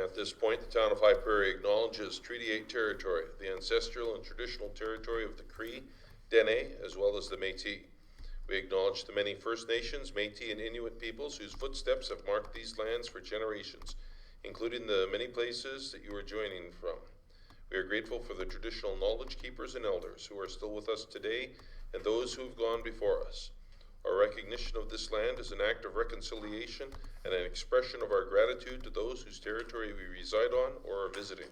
At this point, the town of High Prairie acknowledges Treaty 8 territory, the ancestral and traditional territory of the Cree, Dene, as well as the Métis. We acknowledge the many First Nations, Métis, and Inuit peoples whose footsteps have marked these lands for generations, including the many places that you are joining from. We are grateful for the traditional knowledge keepers and elders who are still with us today and those who have gone before us. Our recognition of this land is an act of reconciliation and an expression of our gratitude to those whose territory we reside on or are visiting.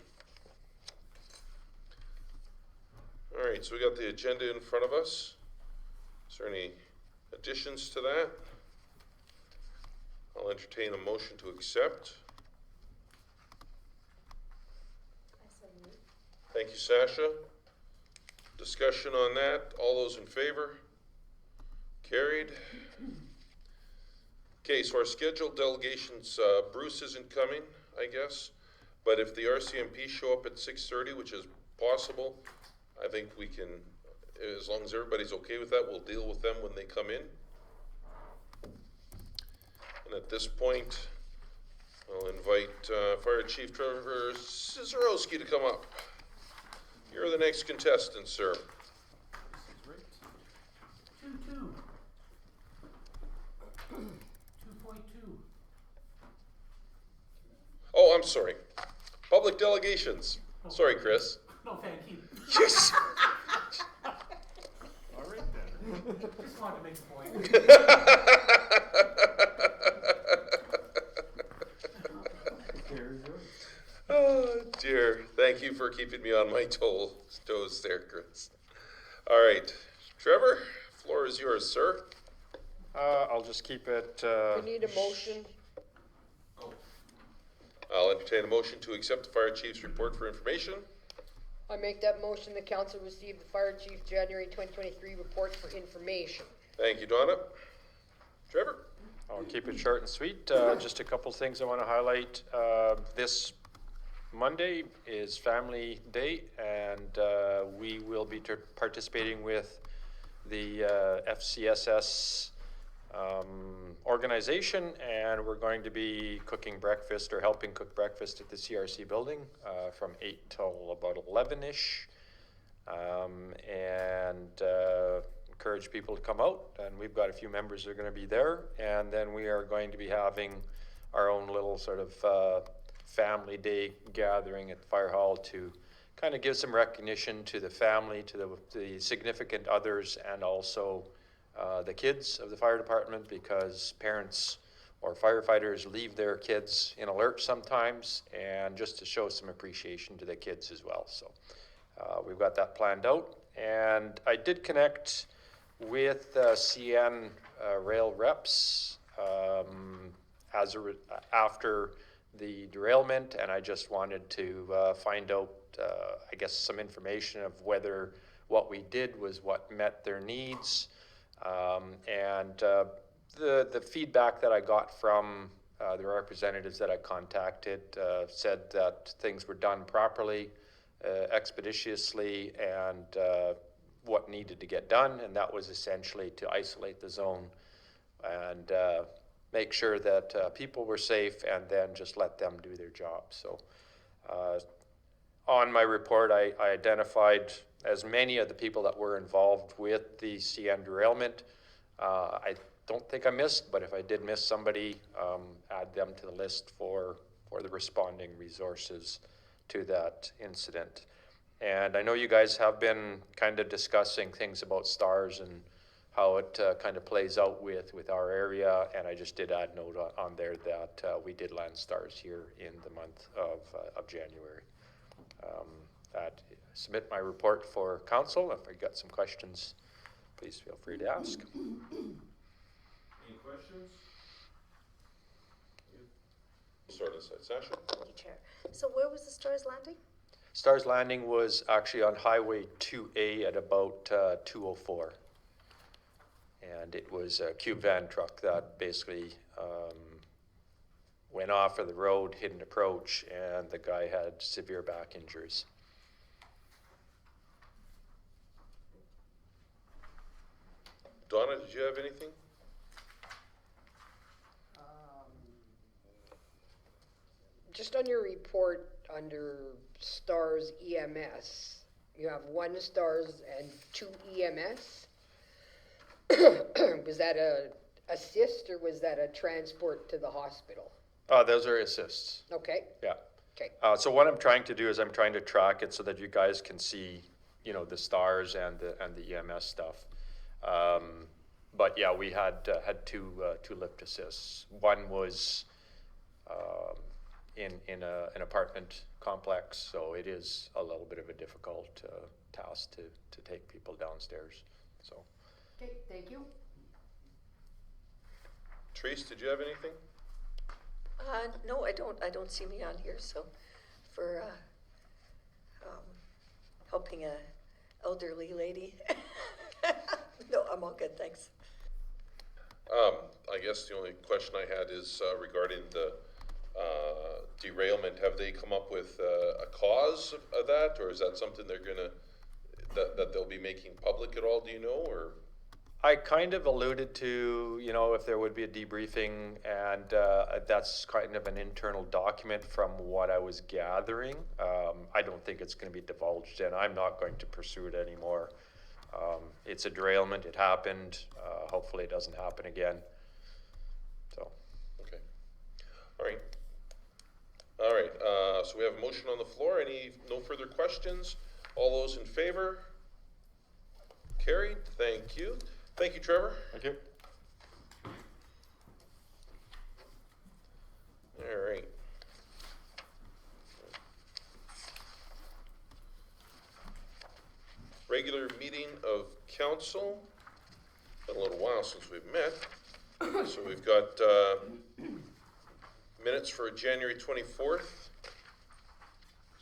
All right, so we got the agenda in front of us. Is there any additions to that? I'll entertain a motion to accept. Thank you, Sasha. Discussion on that. All those in favor? Carried. Okay, so our scheduled delegations, Bruce isn't coming, I guess, but if the RCMP show up at 6:30, which is possible, I think we can, as long as everybody's okay with that, we'll deal with them when they come in. And at this point, I'll invite Fire Chief Trevor Cizerowski to come up. You're the next contestant, sir. This is great. 2-2. 2.2. Oh, I'm sorry. Public delegations. Sorry, Chris. No, thank you. Yes. All right then. Just wanted to make a point. Oh, dear. Thank you for keeping me on my toes there, Chris. All right. Trevor, floor is yours, sir. I'll just keep it. We need a motion. I'll entertain a motion to accept the fire chief's report for information. I make that motion the council receive the fire chief's January 2023 report for information. Thank you, Donna. Trevor? I'll keep it short and sweet. Just a couple things I want to highlight. This Monday is Family Day, and we will be participating with the FCSS organization, and we're going to be cooking breakfast or helping cook breakfast at the CRC building from 8 till about 11-ish, and encourage people to come out. And we've got a few members that are going to be there, and then we are going to be having our own little sort of family day gathering at the fire hall to kind of give some recognition to the family, to the significant others, and also the kids of the fire department, because parents or firefighters leave their kids in alert sometimes, and just to show some appreciation to the kids as well. So we've got that planned out. And I did connect with CN rail reps after the derailment, and I just wanted to find out, I guess, some information of whether what we did was what met their needs. The feedback that I got from the representatives that I contacted said that things were done properly, expeditiously, and what needed to get done, and that was essentially to isolate the zone and make sure that people were safe, and then just let them do their job. So on my report, I identified as many of the people that were involved with the CN derailment. I don't think I missed, but if I did miss somebody, add them to the list for the responding resources to that incident. And I know you guys have been kind of discussing things about STARS and how it kind of plays out with our area, and I just did add note on there that we did land STARS here in the month of January. That submit my report for council. If I got some questions, please feel free to ask. Any questions? Start this side, Sasha. Thank you, Chair. So where was the STARS landing? STARS landing was actually on Highway 2A at about 204. And it was a cube van truck that basically went off of the road, hit an approach, and the guy had severe back injuries. Donna, did you have anything? just on your report under STARS EMS, you have 1 STARS and 2 EMS. Was that a assist or was that a transport to the hospital? Those are assists, Okay, yeah. okay, So what I'm trying to do is I'm trying to track it so that you guys can see, you know, the stars and the EMS stuff. But yeah, we had two lift assists. One was in an apartment complex, so it is a little bit of a difficult task to take people downstairs. So okay, thank you. Therese, did you have anything? No, I don't see me on here, so for, helping a elderly lady. No, I'm all good, thanks. I guess the only question I had is regarding the derailment. Have they come up with a cause of that, or is that something they're gonna, that they'll be making public at all, do you know, or? I kind of alluded to, you know, if there would be a debriefing, and that's kind of an internal document from what I was gathering. I don't think it's going to be divulged, and I'm not going to pursue it anymore. It's a derailment, it happened, hopefully it doesn't happen again. So. Okay. All right. All right, so we have a motion on the floor. No further questions? All those in favor? Carried. Thank you. Thank you, Trevor. Thank you. All right. Regular meeting of council. Been a little while since we've met. So we've got minutes for January 24th.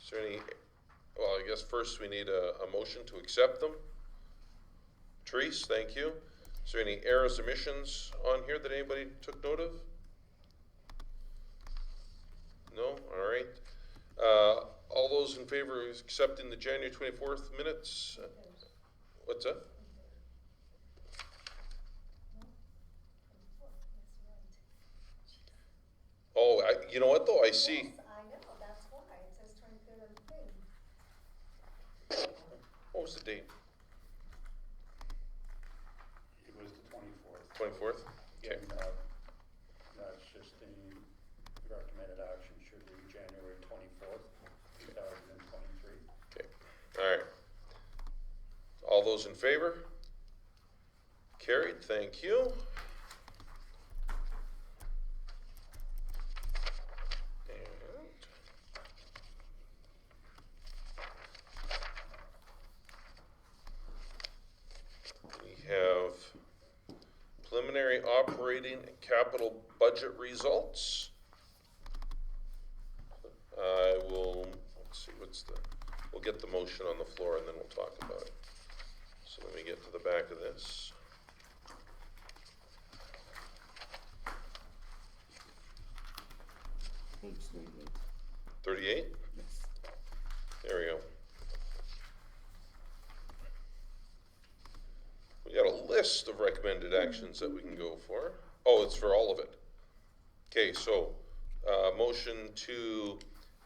Is there any, well, I guess first we need a motion to accept them. Therese, thank you. Is there any errors, omissions on here that anybody took note of? No? All right. All those in favor of accepting the January 24th minutes? What's that? Oh, you know what though? I see. Yes, I know, that's why, it says 23rd on the thing. What was the date? It was the 24th. 24th? Okay. And, that's just the recommended action should be January 24th, 2023. Okay. All right. All those in favor? Carried. Thank you. We have preliminary operating and capital budget results. I will, let's see, we'll get the motion on the floor and then we'll talk about it. So let me get to the back of this. Page 38. 38? Yes. There we go. We got a list of recommended actions that we can go for. Oh, it's for all of it. Okay, so, motion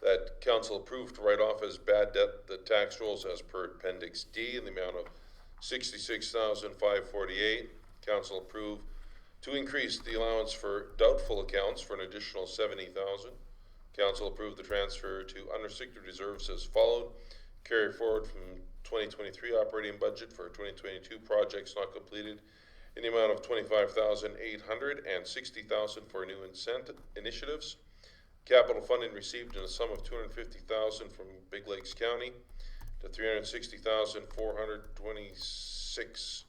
that council approved to write off as bad debt the tax rolls as per appendix D in the amount of $66,548. Council approved to increase the allowance for doubtful accounts for an additional $70,000. Council approved the transfer to unrestricted reserves as followed. Carry forward from 2023 operating budget for 2022 projects not completed in the amount of $25,800 and $60,000 for new initiatives. Capital funding received in a sum of $250,000 from Big Lakes County to $360,426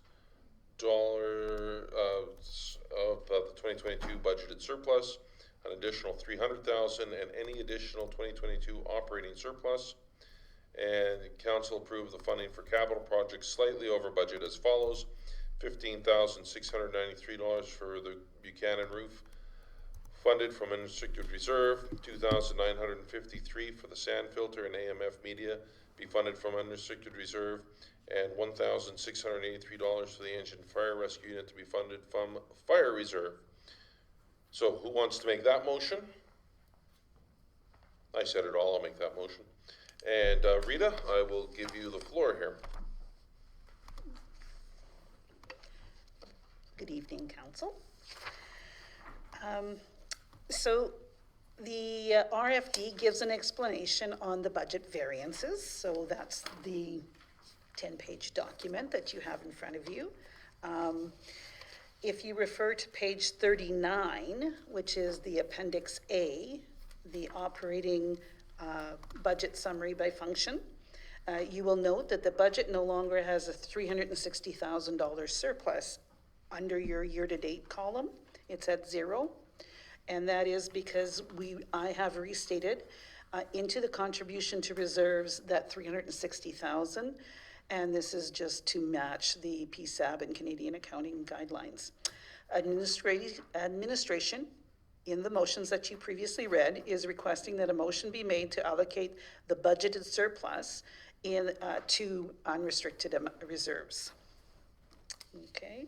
of the 2022 budgeted surplus, an additional $300,000 and any additional 2022 operating surplus. And council approved the funding for capital projects slightly over budget as follows: $15,693 for the Buchanan roof, funded from unrestricted reserve. $2,953 for the sand filter and AMF media, be funded from unrestricted reserve, and $1,683 for the engine fire rescue unit to be funded from fire reserve. So who wants to make that motion? I said it all, I'll make that motion. And Rita, I will give you the floor here. Good evening, Council. So the RFD gives an explanation on the budget variances. So that's the 10-page document that you have in front of you. If you refer to page 39, which is the Appendix A, the operating budget summary by function, you will note that the budget no longer has a $360,000 surplus under your year-to-date column. It's at 0. And that is because I have restated into the contribution to reserves that $360,000. And this is just to match the PSAB and Canadian accounting guidelines. Administration, in the motions that you previously read, is requesting that a motion be made to allocate the budgeted surplus to unrestricted reserves. Okay.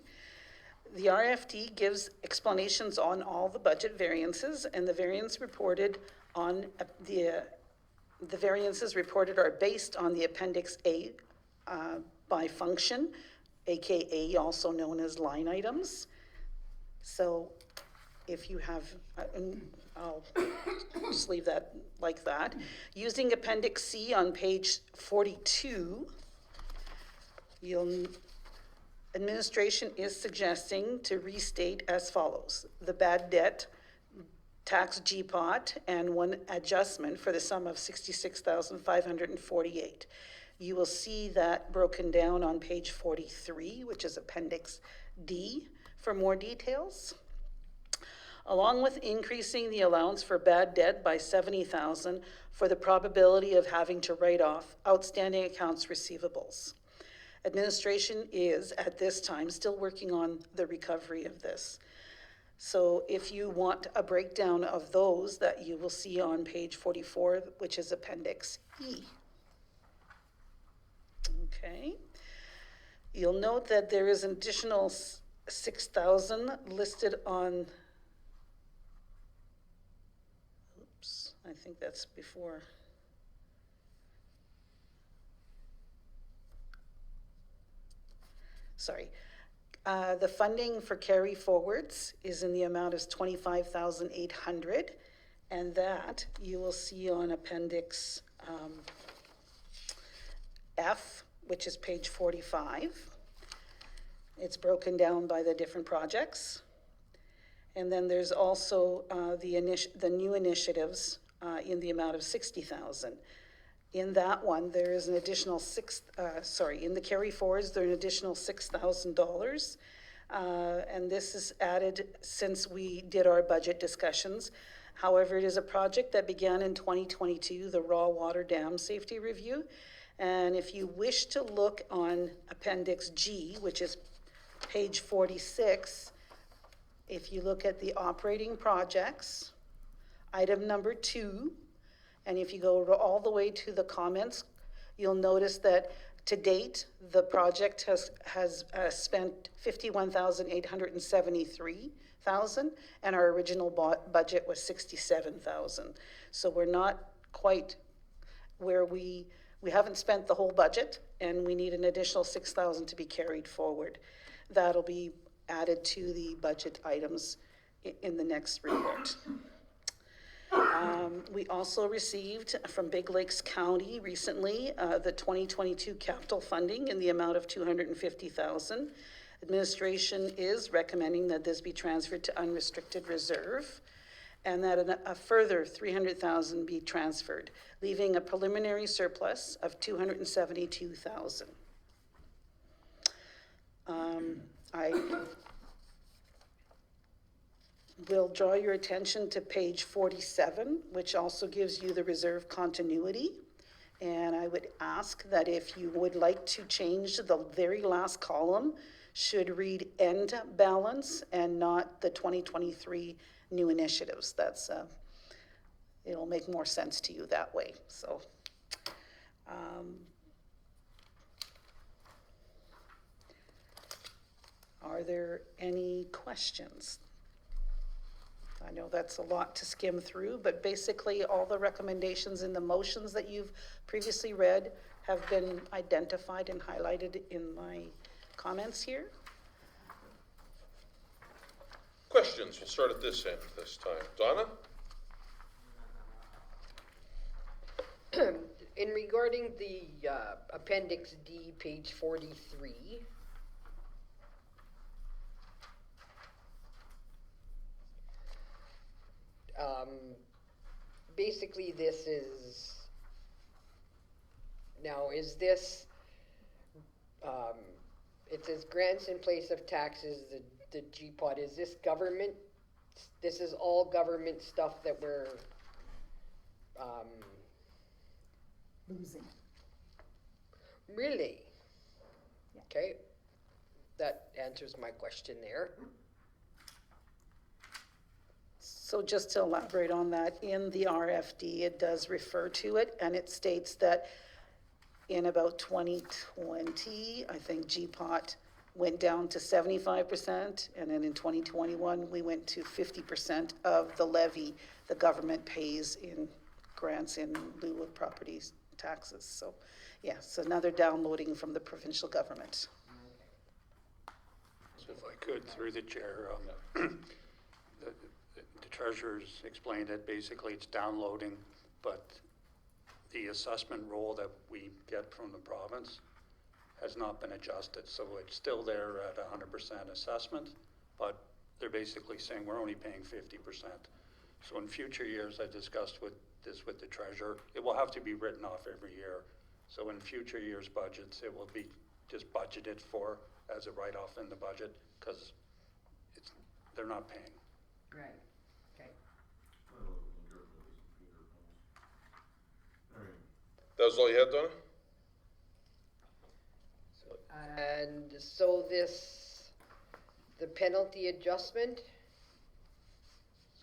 The RFD gives explanations on all the budget variances, and the variances reported are based on the Appendix A by function, aka also known as line items. So if you have, I'll just leave that like that. Using Appendix C on page 42, administration is suggesting to restate as follows: the bad debt, tax GPOT, and one adjustment for the sum of $66,548. You will see that broken down on page 43, which is Appendix D, for more details. Along with increasing the allowance for bad debt by $70,000 for the probability of having to write off outstanding accounts receivables. Administration is, at this time, still working on the recovery of this. So if you want a breakdown of those, that you will see on page 44, which is Appendix E. Okay. You'll note that there is an additional $6,000 listed on, oops, I think that's before. Sorry. The funding for carry forwards is in the amount of $25,800, and that you will see on Appendix F, which is page 45. It's broken down by the different projects. And then there's also the new initiatives in the amount of $60,000. In that one, there is an additional in the carry forwards, there's an additional $6,000. And this is added since we did our budget discussions. However, it is a project that began in 2022, the Raw Water Dam Safety Review. And if you wish to look on Appendix G, which is page 46, if you look at the operating projects, item number 2, and if you go all the way to the comments, you'll notice that to date, the project has spent $51,873,000, and our original budget was $67,000. So we're not quite where we haven't spent the whole budget, and we need an additional $6,000 to be carried forward. That'll be added to the budget items in the next report. We also received from Big Lakes County recently the 2022 capital funding in the amount of $250,000. Administration is recommending that this be transferred to unrestricted reserve, and that a further $300,000 be transferred, leaving a preliminary surplus of $272,000. I will draw your attention to page 47, which also gives you the reserve continuity. And I would ask that if you would like to change the very last column, should read end balance and not the 2023 new initiatives. That's, it'll make more sense to you that way. So, are there any questions? I know that's a lot to skim through, but basically all the recommendations in the motions that you've previously read have been identified and highlighted in my comments here. Questions? We'll start at this end this time. Donna? In regarding the Appendix D, page 43, basically this is, now is this, it says grants in place of taxes, the GPOT, is this government? This is all government stuff that we're, Losing. really? Okay, that answers my question there. So just to elaborate on that, in the RFD, it does refer to it, and it states that in about 2020, I think GPOT went down to 75%, and then in 2021, we went to 50% of the levy the government pays in grants in lieu of property taxes. So, yes, another downloading from the provincial government. So if I could, through the chair, the treasurer's explained it, basically it's downloading, but the assessment roll that we get from the province has not been adjusted, so it's still there at 100% assessment, but they're basically saying we're only paying 50%. So in future years, I discussed with the treasurer, it will have to be written off every year. So in future years' budgets, it will be just budgeted for as a write-off in the budget, because they're not paying. Right, okay. That was all you had, Donna? And so this, the penalty adjustment,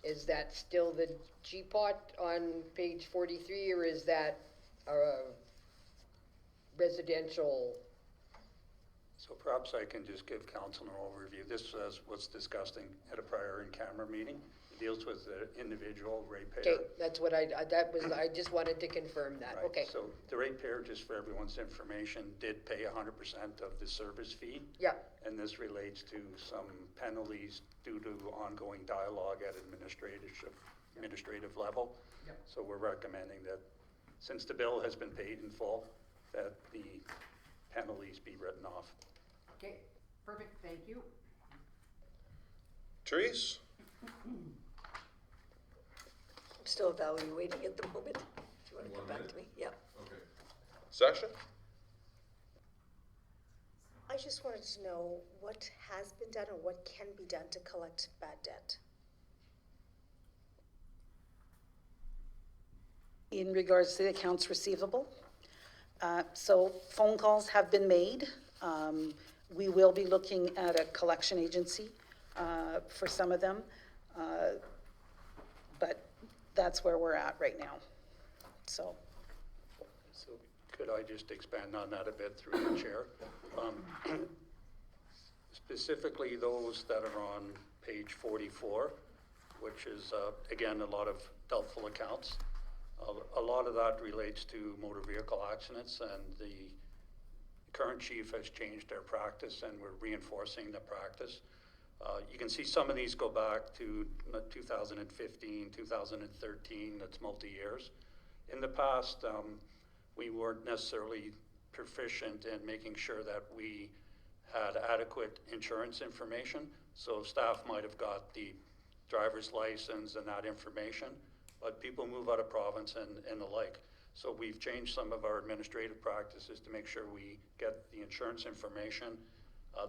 is that still the GPOT on page 43, or is that residential? So perhaps I can just give council an overview. This was discussed at a prior in-camera meeting. It deals with the individual ratepayer. Okay, that's what I just wanted to confirm that, Right. okay. So the ratepayer, just for everyone's information, did pay 100% of the service fee. Yeah, And this relates to some penalties due to ongoing dialogue at administrative level. Yep. So we're recommending that, since the bill has been paid in full, that the penalties be written off. okay, perfect, thank you. Therese? I'm still evaluating at the moment, if you want to come back to me, yeah. Okay. Sasha? I just wanted to know what has been done or what can be done to collect bad debt. In regards to the accounts receivable, so phone calls have been made. We will be looking at a collection agency for some of them, but that's where we're at right now. So, Could I just expand on that a bit through the chair? Specifically those that are on page 44, which is, again, a lot of doubtful accounts. A lot of that relates to motor vehicle accidents, and the current chief has changed their practice, and we're reinforcing the practice. You can see some of these go back to 2015, 2013, that's multi-years. In the past, we weren't necessarily proficient in making sure that we had adequate insurance information. So staff might have got the driver's license and that information, but people move out of province and the like. So we've changed some of our administrative practices to make sure we get the insurance information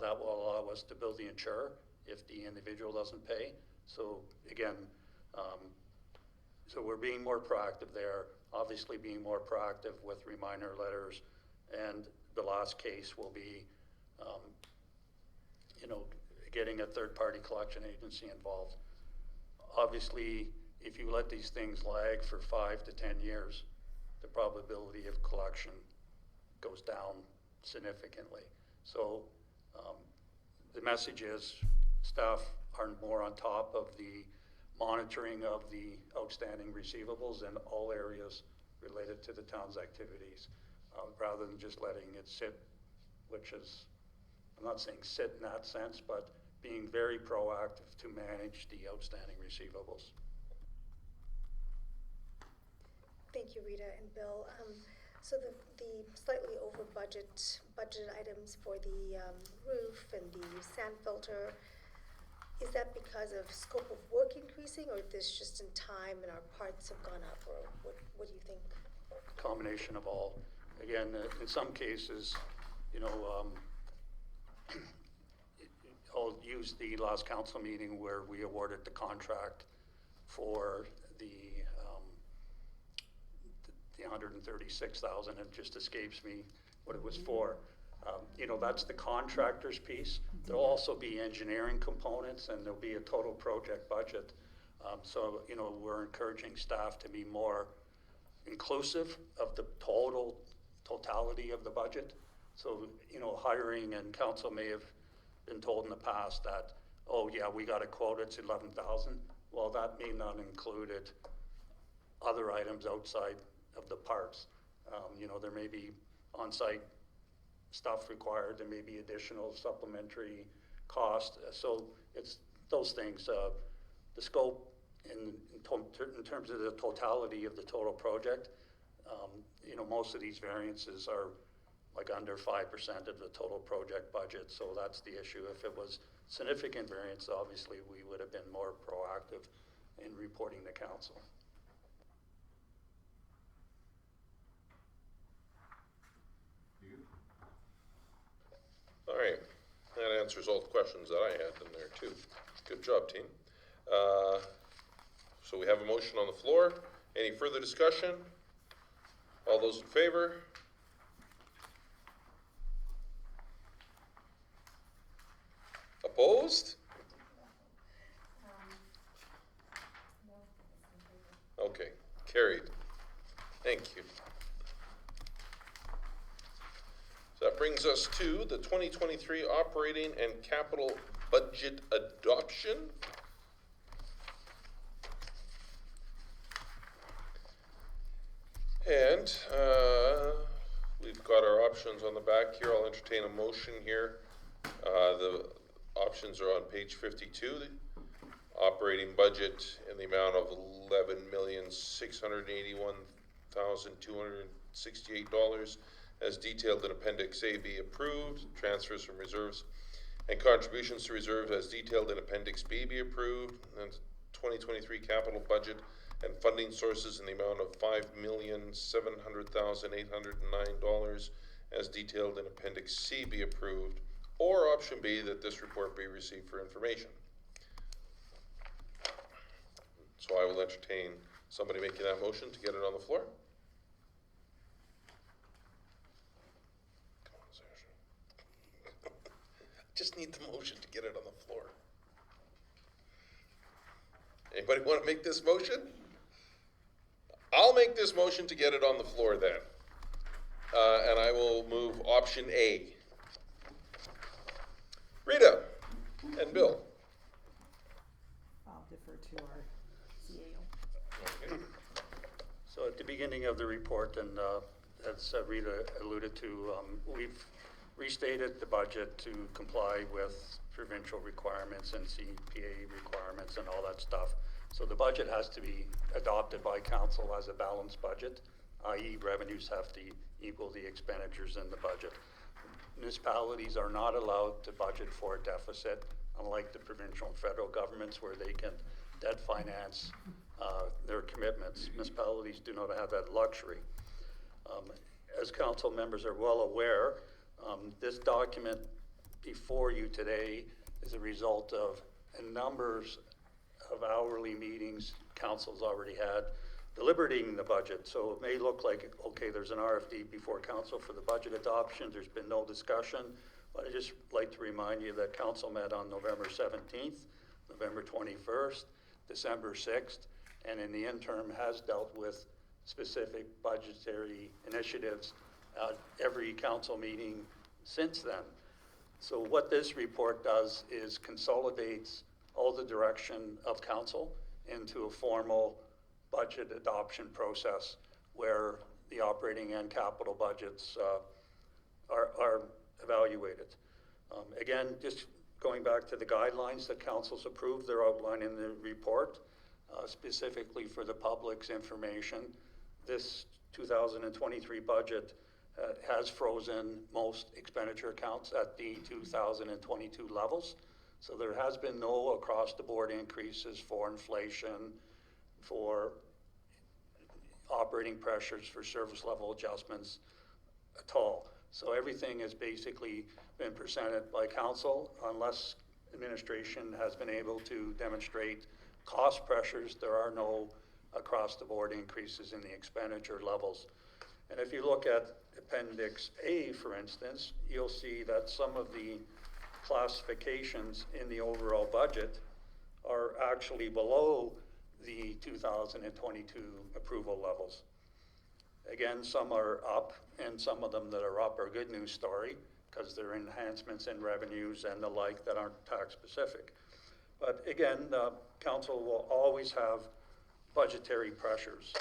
that will allow us to bill the insurer if the individual doesn't pay. So again, so we're being more proactive there, obviously being more proactive with reminder letters, and the last case will be, getting a third-party collection agency involved. Obviously, if you let these things lag for 5 to 10 years, the probability of collection goes down significantly. So the message is staff are more on top of the monitoring of the outstanding receivables in all areas related to the town's activities, rather than just letting it sit, which is, I'm not saying sit in that sense, but being very proactive to manage the outstanding receivables. Thank you, Rita and Bill. So the slightly over budget items for the roof and the sand filter, is that because of scope of work increasing, or this just in time and our parts have gone up, or what do you think? Combination of all. Again, in some cases, you know, I'll use the last council meeting where we awarded the contract for the 136,000. It just escapes me what it was for. You know, that's the contractor's piece. There'll also be engineering components, and there'll be a total project budget. So, you know, we're encouraging staff to be more inclusive of the totality of the budget. So, you know, hiring, and council may have been told in the past that, oh yeah, we got a quote, it's 11,000. Well, that may not included other items outside of the parts. You know, there may be on-site stuff required, there may be additional supplementary cost. So it's those things. The scope in terms of the totality of the total project, you know, most of these variances are like under 5% of the total project budget. So that's the issue. If it was significant variance, obviously we would have been more proactive in reporting to council. All right, that answers all the questions that I had in there too. Good job, team. So we have a motion on the floor. Any further discussion? All those in favor? Opposed? Okay, carried. Thank you. So that brings us to the 2023 operating and capital budget adoption. And we've got our options on the back here. I'll entertain a motion here. The options are on page 52. The operating budget in the amount of $11,681,268 as detailed in Appendix A be approved. Transfers from reserves and contributions to reserves as detailed in Appendix B be approved. And 2023 capital budget and funding sources in the amount of $5,700,809 as detailed in Appendix C be approved, or option B, that this report be received for information. So I will entertain somebody making that motion to get it on the floor. Come on, Serge. Just need the motion to get it on the floor. Anybody want to make this motion? I'll make this motion to get it on the floor then. And I will move option A. Rita and Bill. I'll defer to our CAO. Okay. So at the beginning of the report, and as Rita alluded to, we've restated the budget to comply with provincial requirements and CPA requirements and all that stuff. So the budget has to be adopted by council as a balanced budget, i.e. revenues have to equal the expenditures in the budget. Municipalities are not allowed to budget for a deficit, unlike the provincial and federal governments where they can debt finance their commitments. Municipalities do not have that luxury. As council members are well aware, this document before you today is a result of numbers of hourly meetings council's already had deliberating the budget. So it may look like, okay, there's an RFD before council for the budget adoption. There's been no discussion. But I'd just like to remind you that council met on November 17th, November 21st, December 6th, and in the interim has dealt with specific budgetary initiatives at every council meeting since then. So what this report does is consolidates all the direction of council into a formal budget adoption process where the operating and capital budgets are evaluated. Again, just going back to the guidelines that council's approved, they're outlined in the report, specifically for the public's information. This 2023 budget has frozen most expenditure accounts at the 2022 levels. So there has been no across-the-board increases for inflation, for operating pressures, for service level adjustments at all. So everything has basically been presented by council, unless administration has been able to demonstrate cost pressures. There are no across-the-board increases in the expenditure levels. And if you look at Appendix A, for instance, you'll see that some of the classifications in the overall budget are actually below the 2022 approval levels. Again, some are up, and some of them that are up are good news story, because they're enhancements in revenues and the like that aren't tax specific. But again, council will always have budgetary pressures.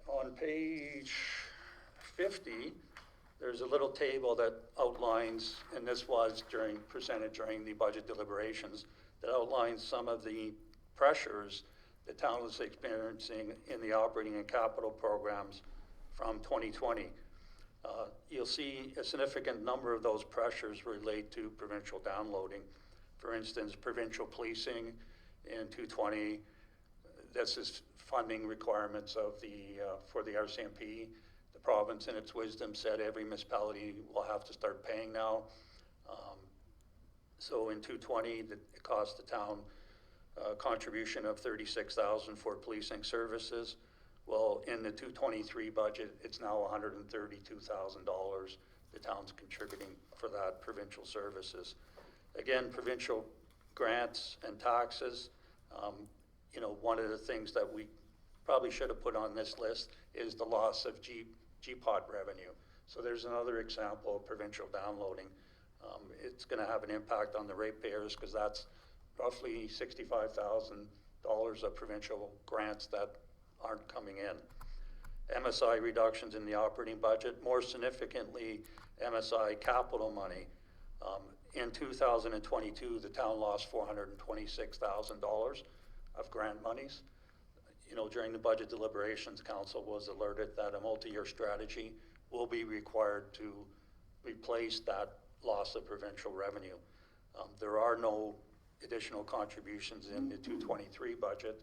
On page 50, there's a little table that outlines, and this was presented during the budget deliberations, that outlines some of the pressures the town was experiencing in the operating and capital programs from 2020. You'll see a significant number of those pressures relate to provincial downloading. For instance, provincial policing in 220, this is funding requirements of for the RCMP. The province in its wisdom said every municipality will have to start paying now. So in 220, it cost the town a contribution of $36,000 for policing services. Well, in the 223 budget, it's now $132,000 the town's contributing for that provincial services. Again, provincial grants and taxes, one of the things that we probably should have put on this list is the loss of GPOT revenue. So there's another example of provincial downloading. It's going to have an impact on the ratepayers, because that's roughly $65,000 of provincial grants that aren't coming in. MSI reductions in the operating budget, more significantly MSI capital money. In 2022, the town lost $426,000 of grant monies. During the budget deliberations, council was alerted that a multi-year strategy will be required to replace that loss of provincial revenue. There are no additional contributions in the 223 budget,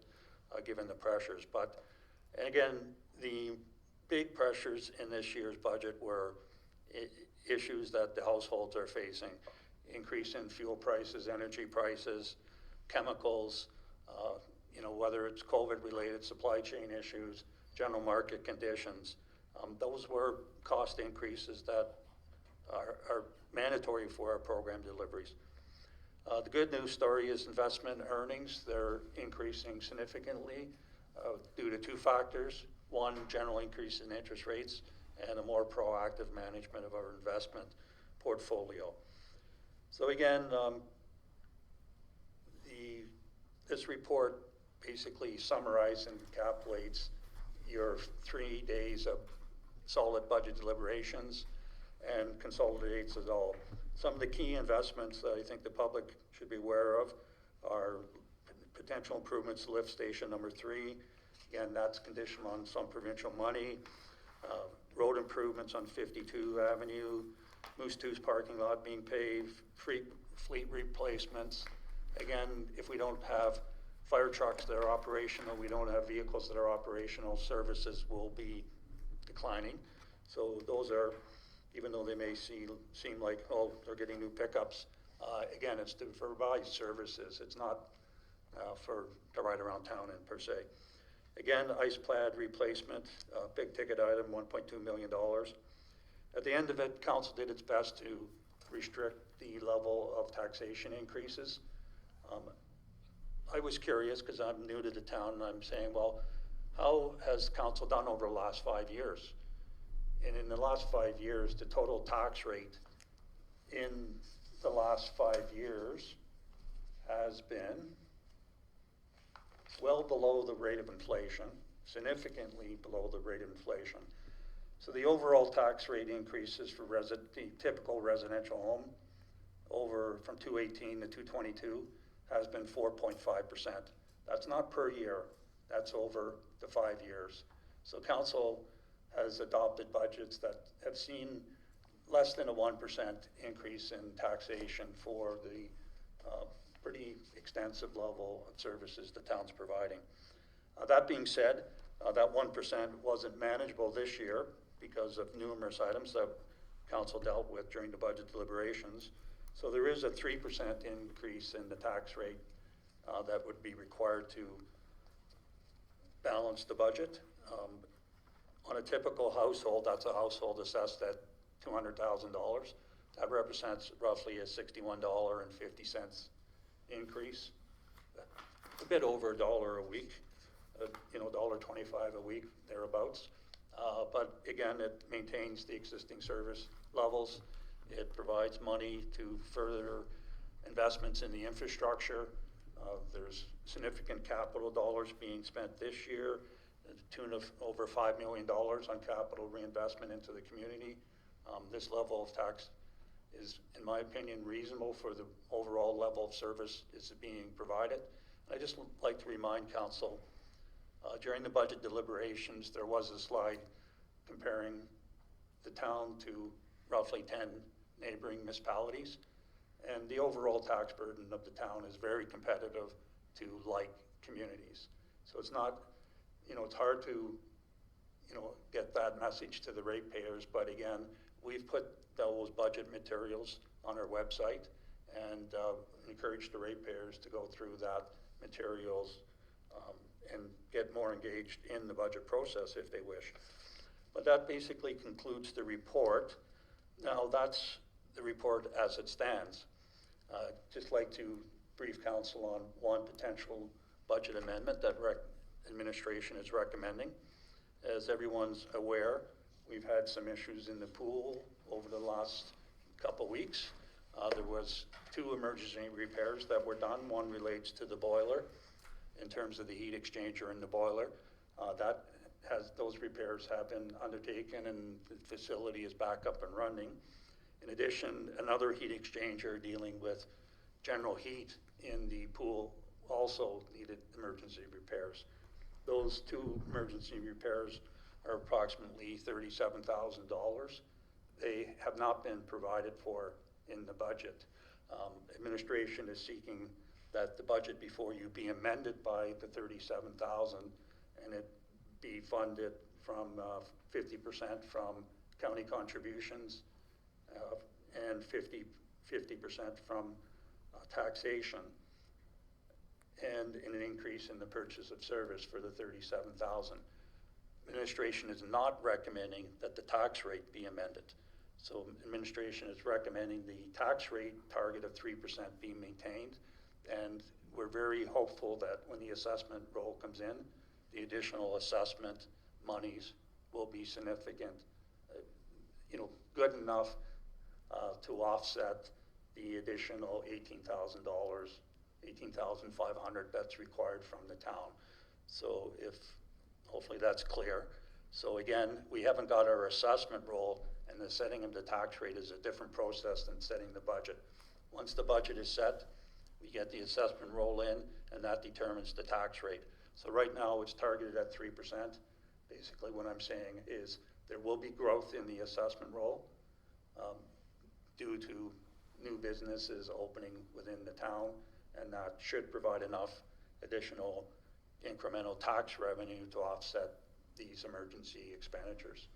given the pressures. But again, the big pressures in this year's budget were issues that the households are facing: increase in fuel prices, energy prices, chemicals, whether it's COVID-related supply chain issues, general market conditions. Those were cost increases that are mandatory for our program deliveries. The good news story is investment earnings. They're increasing significantly due to two factors. One, general increase in interest rates, and a more proactive management of our investment portfolio. So again, this report basically summarizes and encapsulates your 3 days of solid budget deliberations and consolidates it all. Some of the key investments that I think the public should be aware of are potential improvements to lift station number 3. Again, that's conditional on some provincial money. Road improvements on 52 Avenue, Moose Two's parking lot being paved, fleet replacements. Again, if we don't have fire trucks that are operational, we don't have vehicles that are operational, services will be declining. So those are, even though they may seem like, oh, they're getting new pickups, again, it's to provide services. It's not to ride around town in per se. Again, ice pad replacement, big ticket item, $1.2 million. At the end of it, council did its best to restrict the level of taxation increases. I was curious, because I'm new to the town, and I'm saying, well, how has council done over the last 5 years? And in the last 5 years, the total tax rate in the last 5 years has been well below the rate of inflation, significantly below the rate of inflation. So the overall tax rate increases for the typical residential home from 218 to 222 has been 4.5%. That's not per year, that's over the 5 years. So council has adopted budgets that have seen less than a 1% increase in taxation for the pretty extensive level of services the town's providing. That being said, that 1% wasn't manageable this year because of numerous items that council dealt with during the budget deliberations. So there is a 3% increase in the tax rate that would be required to balance the budget. On a typical household, that's a household assessed at $200,000. That represents roughly a $61.50 increase, a bit over $1 a week, $1.25 a week, thereabouts. But again, it maintains the existing service levels. It provides money to further investments in the infrastructure. There's significant capital dollars being spent this year, to the tune of over $5 million on capital reinvestment into the community. This level of tax is, in my opinion, reasonable for the overall level of service is being provided. I just like to remind council, during the budget deliberations, there was a slide comparing the town to roughly 10 neighboring municipalities. And the overall tax burden of the town is very competitive to like communities. So it's not, it's hard to, get that message to the ratepayers. But again, we've put those budget materials on our website and encourage the ratepayers to go through that materials and get more engaged in the budget process if they wish. But that basically concludes the report. Now that's the report as it stands. Just like to brief council on one potential budget amendment that administration is recommending. As everyone's aware, we've had some issues in the pool over the last couple weeks. There was 2 emergency repairs that were done. One relates to the boiler in terms of the heat exchanger in the boiler. Those repairs have been undertaken and the facility is back up and running. In addition, another heat exchanger dealing with general heat in the pool also needed emergency repairs. Those 2 emergency repairs are approximately $37,000. They have not been provided for in the budget. Administration is seeking that the budget before you be amended by the $37,000 and it be funded from 50% from county contributions and 50% from taxation, and an increase in the purchase of service for the $37,000. Administration is not recommending that the tax rate be amended. So administration is recommending the tax rate target of 3% be maintained, and we're very hopeful that when the assessment roll comes in, the additional assessment monies will be significant, good enough to offset the additional $18,000, $18,500 that's required from the town. So hopefully that's clear. So again, we haven't got our assessment roll, and the setting of the tax rate is a different process than setting the budget. Once the budget is set, we get the assessment roll in, and that determines the tax rate. So right now it's targeted at 3%. Basically what I'm saying is there will be growth in the assessment roll due to new businesses opening within the town, and that should provide enough additional incremental tax revenue to offset these emergency expenditures.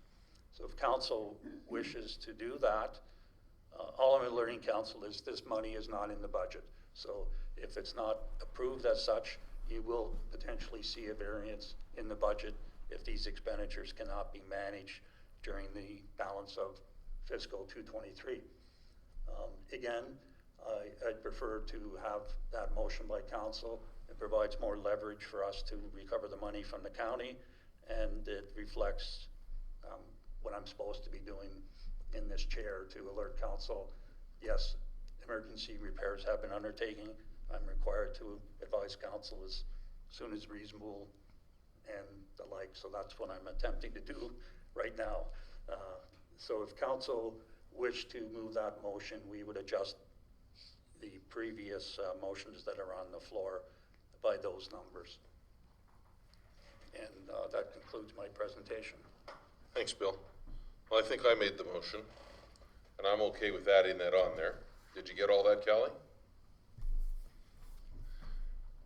So if council wishes to do that, all I'm alerting council is this money is not in the budget. So if it's not approved as such, you will potentially see a variance in the budget if these expenditures cannot be managed during the balance of fiscal 223. Again, I'd prefer to have that motion by council. It provides more leverage for us to recover the money from the county, and it reflects what I'm supposed to be doing in this chair to alert council. Yes, emergency repairs have been undertaken. I'm required to advise council as soon as reasonable and the like. So that's what I'm attempting to do right now. So if council wished to move that motion, we would adjust the previous motions that are on the floor by those numbers. And that concludes my presentation. Thanks, Bill. Well, I think I made the motion, and I'm okay with adding that on there. Did you get all that, Kelly?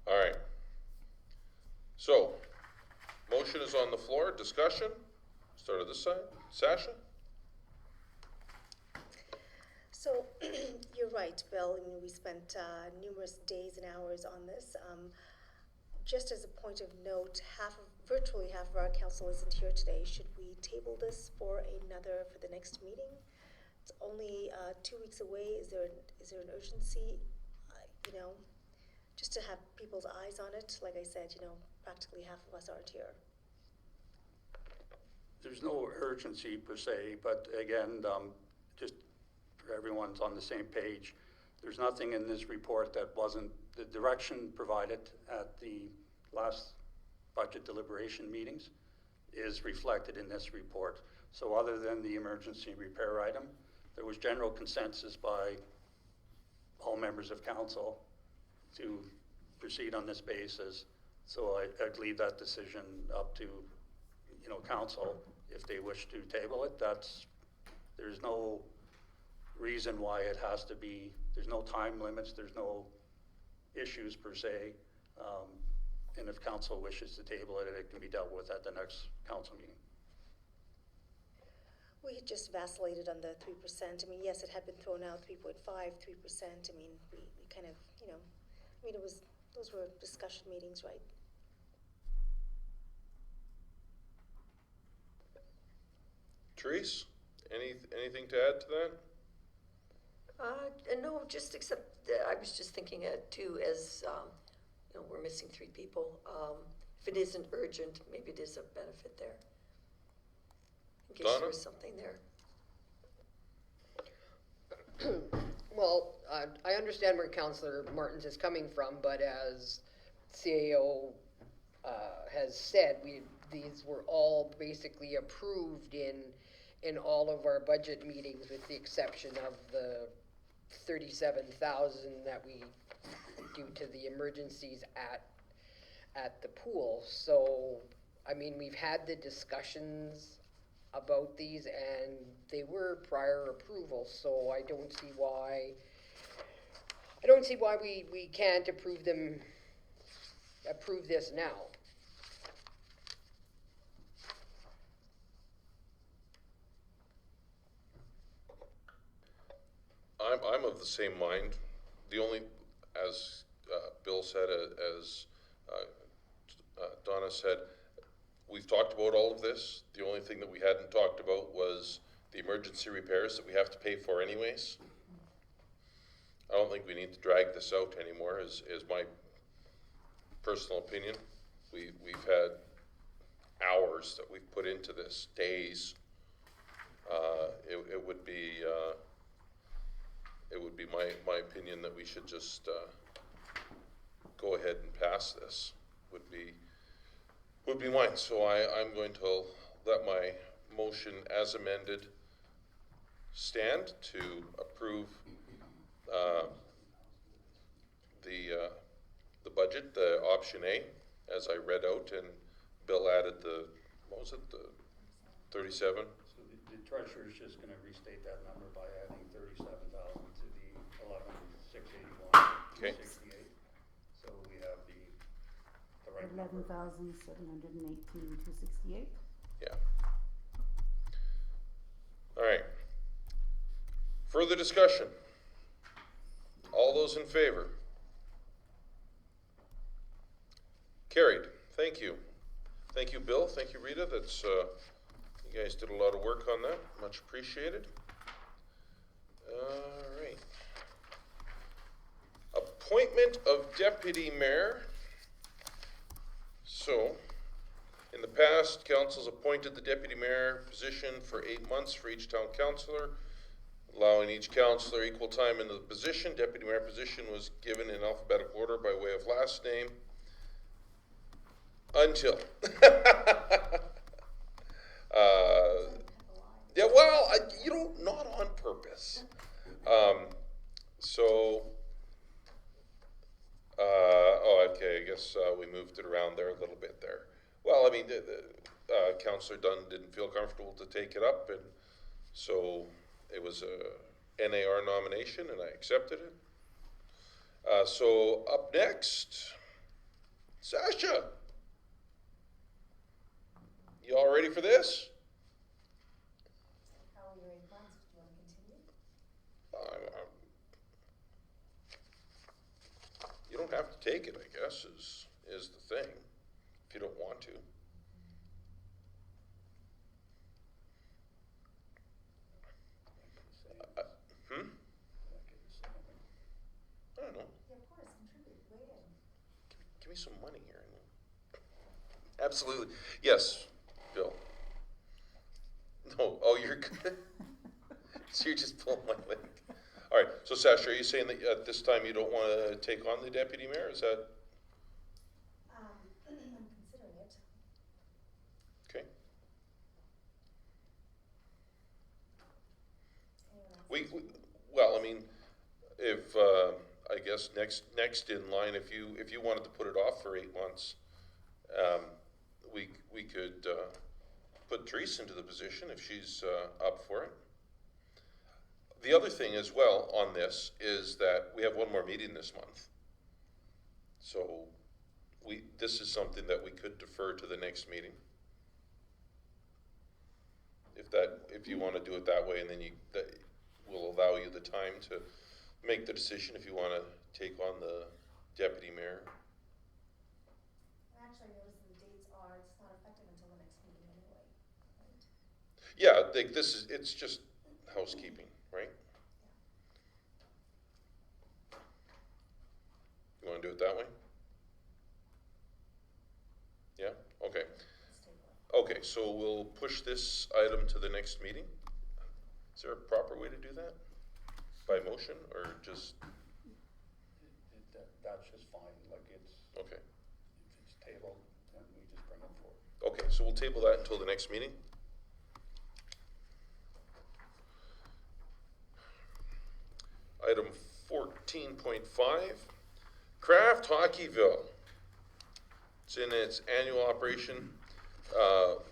All right. So, motion is on the floor. Discussion. Start on this side. Sasha? So, you're right, Bill. I mean, we spent numerous days and hours on this. Just as a point of note, virtually half of our council isn't here today. Should we table this for the next meeting? It's only 2 weeks away. Is there an urgency? Just to have people's eyes on it. Like I said, practically half of us aren't here. There's no urgency per se, but again, just for everyone's on the same page, there's nothing in this report that wasn't, the direction provided at the last budget deliberation meetings is reflected in this report. So other than the emergency repair item, there was general consensus by all members of council to proceed on this basis. So I'd leave that decision up to, council if they wish to table it. There's no reason why it has to be, there's no time limits, there's no issues per se. And if council wishes to table it, it can be dealt with at the next council meeting. We had just vacillated on the 3%. I mean, yes, it had been thrown out 3.5, 3%. I mean, we kind of, those were discussion meetings, right? Therese, anything to add to that? No, just except that I was just thinking too, as we're missing 3 people. If it isn't urgent, maybe it is a benefit there. In case Donna? there's something there. Well, I understand where Councillor Martins is coming from, but as CAO has said, these were all basically approved in all of our budget meetings, with the exception of the 37,000 that we, due to the emergencies at the pool. So, I mean, we've had the discussions about these, and they were prior approval, so I don't see why we can't approve this now. I'm of the same mind. The only, as Bill said, as Donna said, we've talked about all of this. The only thing that we hadn't talked about was the emergency repairs that we have to pay for anyways. I don't think we need to drag this out anymore, is my personal opinion. We've had hours that we've put into this, days. It would be my opinion that we should just go ahead and pass this. Would be mine. So I'm going to let my motion as amended stand to approve the budget, the option A, as I read out, and Bill added the 37? So the treasurer is just going to restate that number by adding 37,000 to the 11,681, Okay. 268. So we have the right number. 11,718,268. Yeah. All right. Further discussion? All those in favor? Carried. Thank you. Thank you, Bill. Thank you, Rita. That's you guys did a lot of work on that. Much appreciated. All right. Appointment of deputy mayor. So, in the past, council's appointed the deputy mayor position for 8 months for each town councillor, allowing each councillor equal time in the position. Deputy mayor position was given in alphabetical order by way of last name. Until. Yeah, well, not on purpose. So, okay, I guess we moved it around there a little bit there. Well, I mean, Councillor Dunn didn't feel comfortable to take it up, and so it was a NAR nomination, and I accepted it. So up next, Sasha. You all ready for this? How are your plans? Do you want to continue? You don't have to take it, I guess, is the thing, if you don't want to. I don't know. Yeah, of course, contribute, weigh in. Give me some money here. Absolutely. Yes, Bill. No, oh, you're good. So you're just pulling my leg. All right, so Sasha, are you saying that at this time you don't want to take on the deputy mayor? Is that I'm considering it. okay? Anyone else? Well, I mean, if I guess next in line, if you wanted to put it off for 8 months, we could put Therese into the position if she's up for it. The other thing as well on this is that we have one more meeting this month. So this is something that we could defer to the next meeting. If you want to do it that way, and then that will allow you the time to make the decision if you want to take on the deputy mayor. Actually, I noticed the dates are, it's not effective until the next meeting anyway, right? Yeah, it's just housekeeping, right? You want to do it that way? Yeah? Okay. Let's take one. Okay, so we'll push this item to the next meeting. Is there a proper way to do that? By motion or just, That's just fine, like okay. if it's tabled, then we just bring it forward. Okay, so we'll table that until the next meeting. Item 14.5, Craft Hockeyville. It's in its annual operation.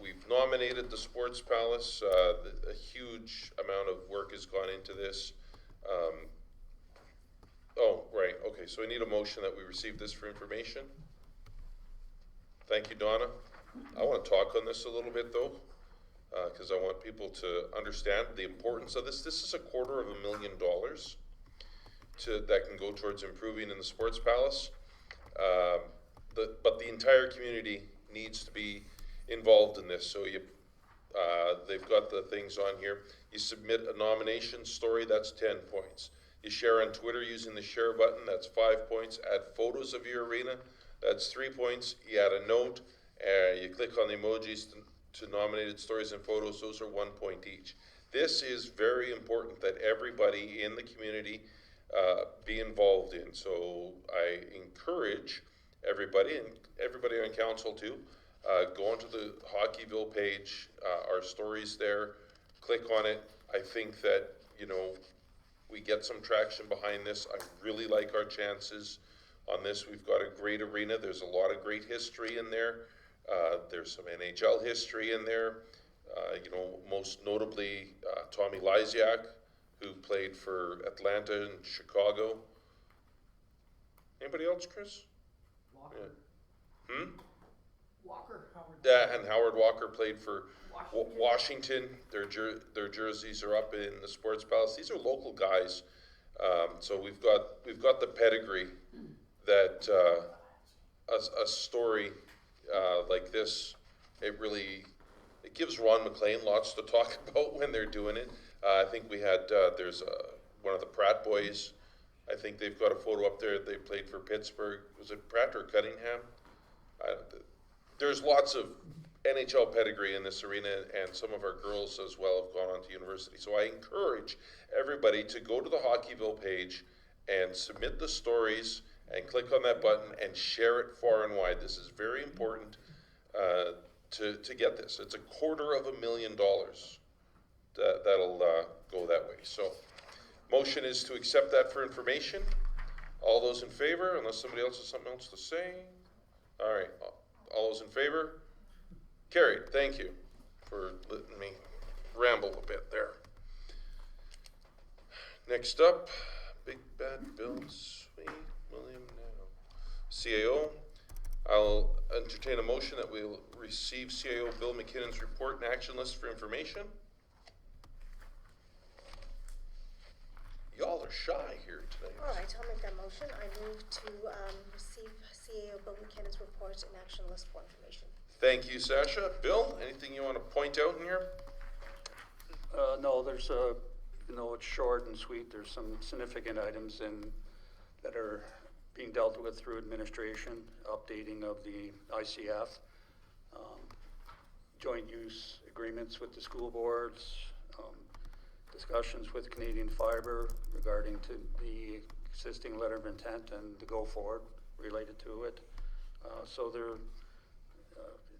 We've nominated the Sports Palace. A huge amount of work has gone into this. Right, okay, so I need a motion that we receive this for information. Thank you, Donna. I want to talk on this a little bit though, because I want people to understand the importance of this. This is $250,000 that can go towards improving in the Sports Palace. But the entire community needs to be involved in this. So they've got the things on here. You submit a nomination story, that's 10 points. You share on Twitter using the share button, that's 5 points. Add photos of your arena, that's 3 points. You add a note, you click on the emojis to nominated stories and photos, those are 1 point each. This is very important that everybody in the community be involved in. So I encourage everybody, and everybody on council too, go onto the Hockeyville page, our stories there, click on it. I think that, we get some traction behind this. I really like our chances on this. We've got a great arena. There's a lot of great history in there. There's some NHL history in there. Most notably Tommy Lysiak, who played for Atlanta and Chicago. Anybody else, Chris? Walker. Yeah. Walker, Howard. Yeah, and Howard Walker played for Washington. Their jerseys are up in the Sports Palace. These are local guys, so we've got the pedigree that a story like this, it gives Ron McLean lots to talk about when they're doing it. I think we had there's one of the Pratt boys. I think they've got a photo up there. They played for Pittsburgh. Was it Pratt or Cunningham? There's lots of NHL pedigree in this arena, and some of our girls as well have gone on to university. So I encourage everybody to go to the Hockeyville page and submit the stories and click on that button and share it far and wide. This is very important to get this. It's $250,000 that'll go that way. So motion is to accept that for information. All those in favor, unless somebody else has something else to say? All right, all those in favor? Carried. Thank you for letting me ramble a bit there. Next up, Big Bad Bill Sweet William now. CAO. I'll entertain a motion that we'll receive CAO Bill McKinnon's report and action list for information. Y'all are shy here tonight. All right, I'll make that motion. I move to receive CAO Bill McKinnon's report and action list for information. Thank you, Sasha. Bill, anything you want to point out in here? No, there's it's short and sweet. There's some significant items that are being dealt with through administration, updating of the ICF, joint use agreements with the school boards, discussions with Canadian Fiber regarding to the existing letter of intent and the go forward related to it. So there, it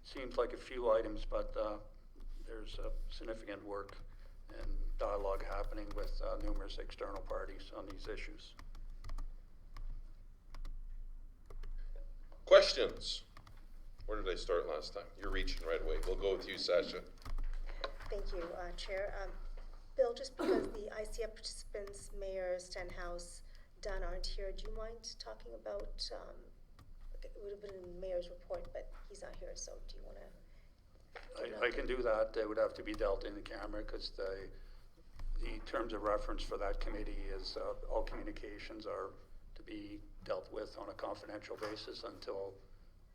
seems like a few items, but there's significant work and dialogue happening with numerous external parties on these issues. Questions? Where did I start last time? You're reaching right away. We'll go with you, Sasha. Thank you, Chair. Bill, just because the ICF participants, Mayor Stenhouse, Dunn aren't here, do you mind talking about, it would have been in the Mayor's report, but he's not here, so do you want to? I can do that. It would have to be dealt in the camera because the terms of reference for that committee is all communications are to be dealt with on a confidential basis until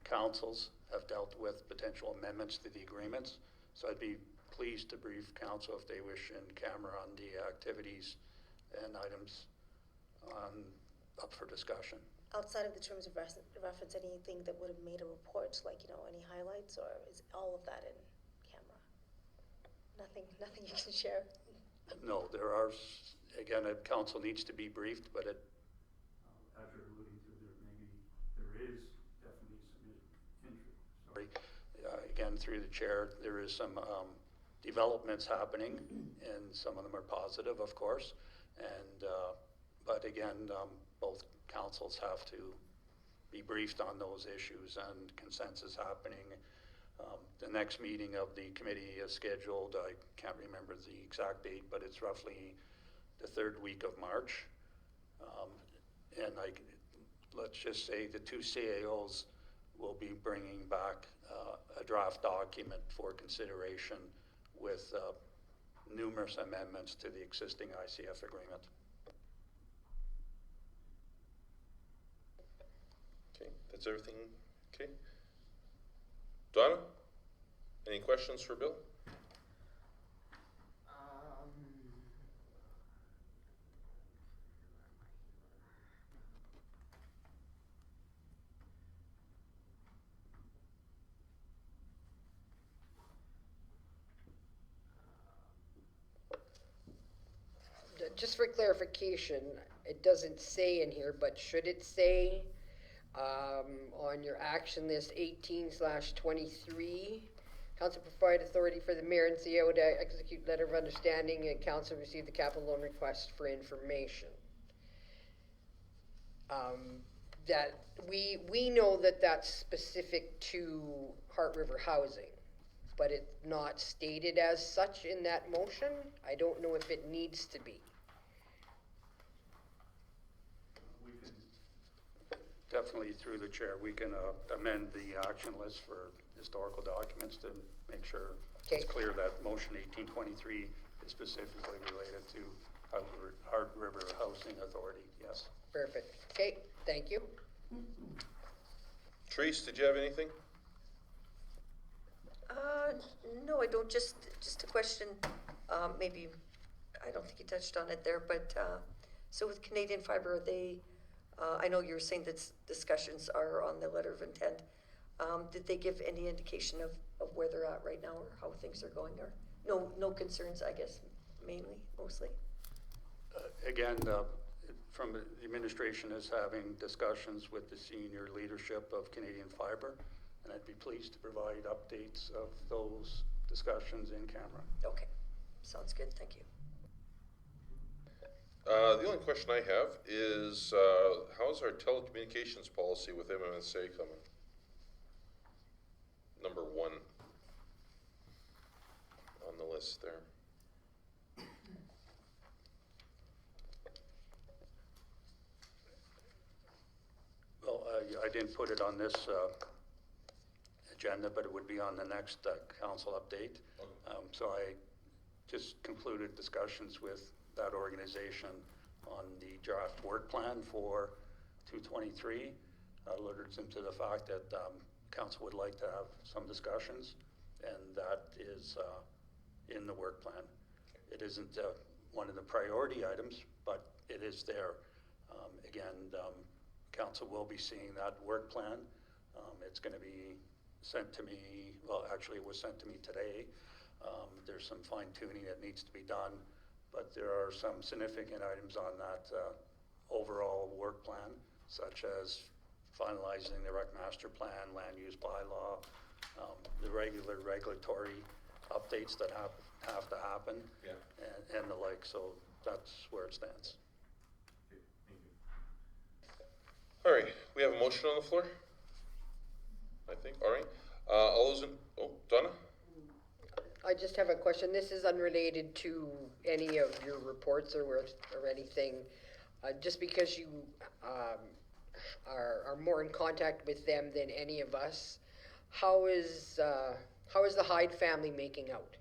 councils have dealt with potential amendments to the agreements. So I'd be pleased to brief council if they wish in camera on the activities and items up for discussion. Outside of the terms of reference, anything that would have made a report, like, any highlights, or is all of that in camera? Nothing you can share? No, there are, again, a council needs to be briefed, but it. As you're alluding to, there is definitely some interest. Again, through the chair, there is some developments happening, and some of them are positive, of course. And but again, both councils have to be briefed on those issues and consensus happening. The next meeting of the committee is scheduled, I can't remember the exact date, but it's roughly the third week of March. And let's just say the two CAOs will be bringing back a draft document for consideration with numerous amendments to the existing ICF agreement. Okay, that's everything. Okay. Donna, any questions for Bill? Just for clarification, it doesn't say in here, but should it say on your action list 18/23, council provide authority for the mayor and CEO to execute letter of understanding, and council receive the capital loan request for information. That we know that that's specific to Heart River Housing, but it's not stated as such in that motion. I don't know if it needs to be. Definitely through the chair, we can amend the action list for historical documents to make sure it's clear that motion 1823 is specifically related to Heart River Housing Authority, yes. Perfect. Okay, thank you. Therese, did you have anything? No, I don't. Just a question. Maybe I don't think you touched on it there, but so with Canadian Fiber, they. I know you were saying that discussions are on the letter of intent. Did they give any indication of where they're at right now, or how things are going, or no concerns? I guess mostly. Again, from the administration is having discussions with the senior leadership of Canadian Fiber and I'd be pleased to provide updates of those discussions in camera. Okay, sounds good, thank you. The only question I have is, how's our telecommunications policy with MMSA coming? Number 1 on the list there. Well, I didn't put it on this agenda, but it would be on the next council update. So I just concluded discussions with that organization on the draft work plan for 223. Alerted them to the fact that council would like to have some discussions, and that is in the work plan. It isn't one of the priority items, but it is there. Again, council will be seeing that work plan. It's going to be sent to me, well, actually it was sent to me today. There's some fine tuning that needs to be done, but there are some significant items on that overall work plan, such as finalizing the rec master plan, land use bylaw, the regular regulatory updates that have to happen, Yeah. and the like. So that's where it stands. Okay, thank you. All right, we have a motion on the floor, I think. All right. All those in, Donna? I just have a question. This is unrelated to any of your reports or anything. Just because you are more in contact with them than any of us, how is the Hyde family making out?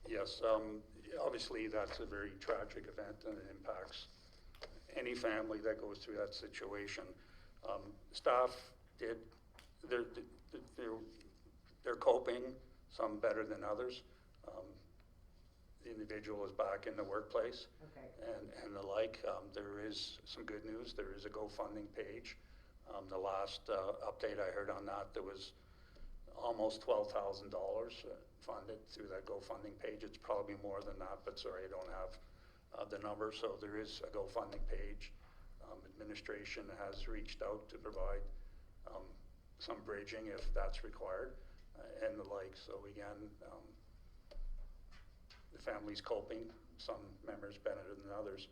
Yes, obviously that's a very tragic event, and it impacts any family that goes through that situation. Staff they're coping, some better than others. The individual is back in the workplace. Okay. And the like. There is some good news. There is a GoFundMe page. The last update I heard on that, there was almost $12,000 funded through that GoFundMe page. It's probably more than that, but sorry, I don't have the number. So there is a GoFundMe page. Administration has reached out to provide some bridging if that's required, and the like. So again, the family's coping. Some members better than others.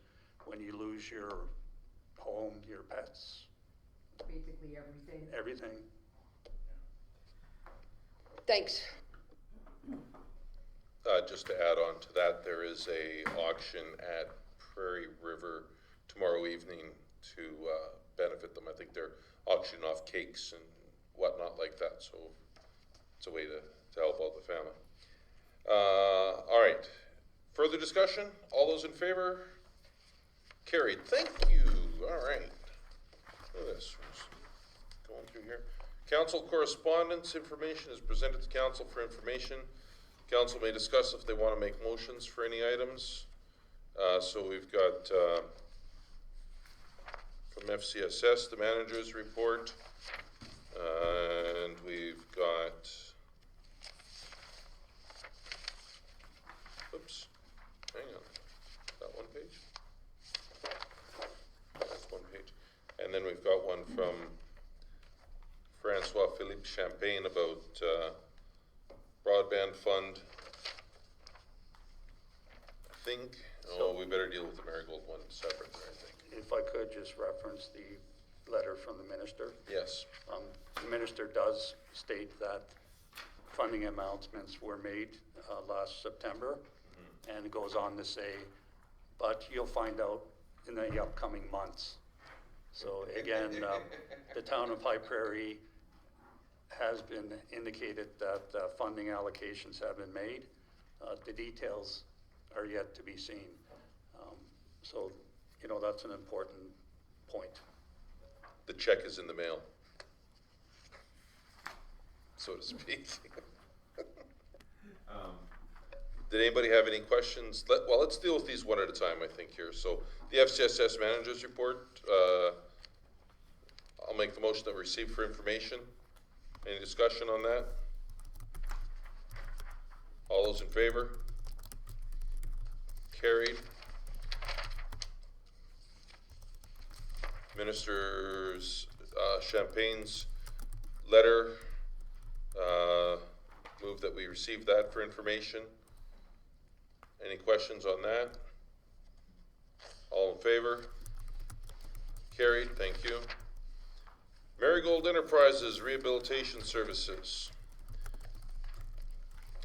When you lose your home, your pets, Basically everything. everything. Thanks. Just to add on to that, there is a auction at Prairie River tomorrow evening to benefit them. I think they're auctioning off cakes and whatnot like that, so it's a way to help out the family. All right, further discussion? All those in favor? Carried. Thank you. All right. Look at this. Going through here. Council correspondence information is presented to council for information. Council may discuss if they want to make motions for any items. So we've got from FCSS, the manager's report, and we've got, oops, hang on, that one page? That's one page. And then we've got one from Francois Philippe Champagne about broadband fund. I think, we better deal with the Marigold one separate there, I think. If I could just reference the letter from the minister. Yes. The minister does state that funding announcements were made last September, and it goes on to say, but you'll find out in the upcoming months. So again, the town of High Prairie has been indicated that funding allocations have been made. The details are yet to be seen. So, you know, that's an important point. The check is in the mail, so to speak. Did anybody have any questions? Let's deal with these one at a time, I think, here. So the FCSS manager's report, I'll make the motion that we receive for information. Any discussion on that? All those in favor? Carried. Minister's Champagne's letter, move that we receive that for information. Any questions on that? All in favor? Carried, thank you. Marigold Enterprises Rehabilitation Services.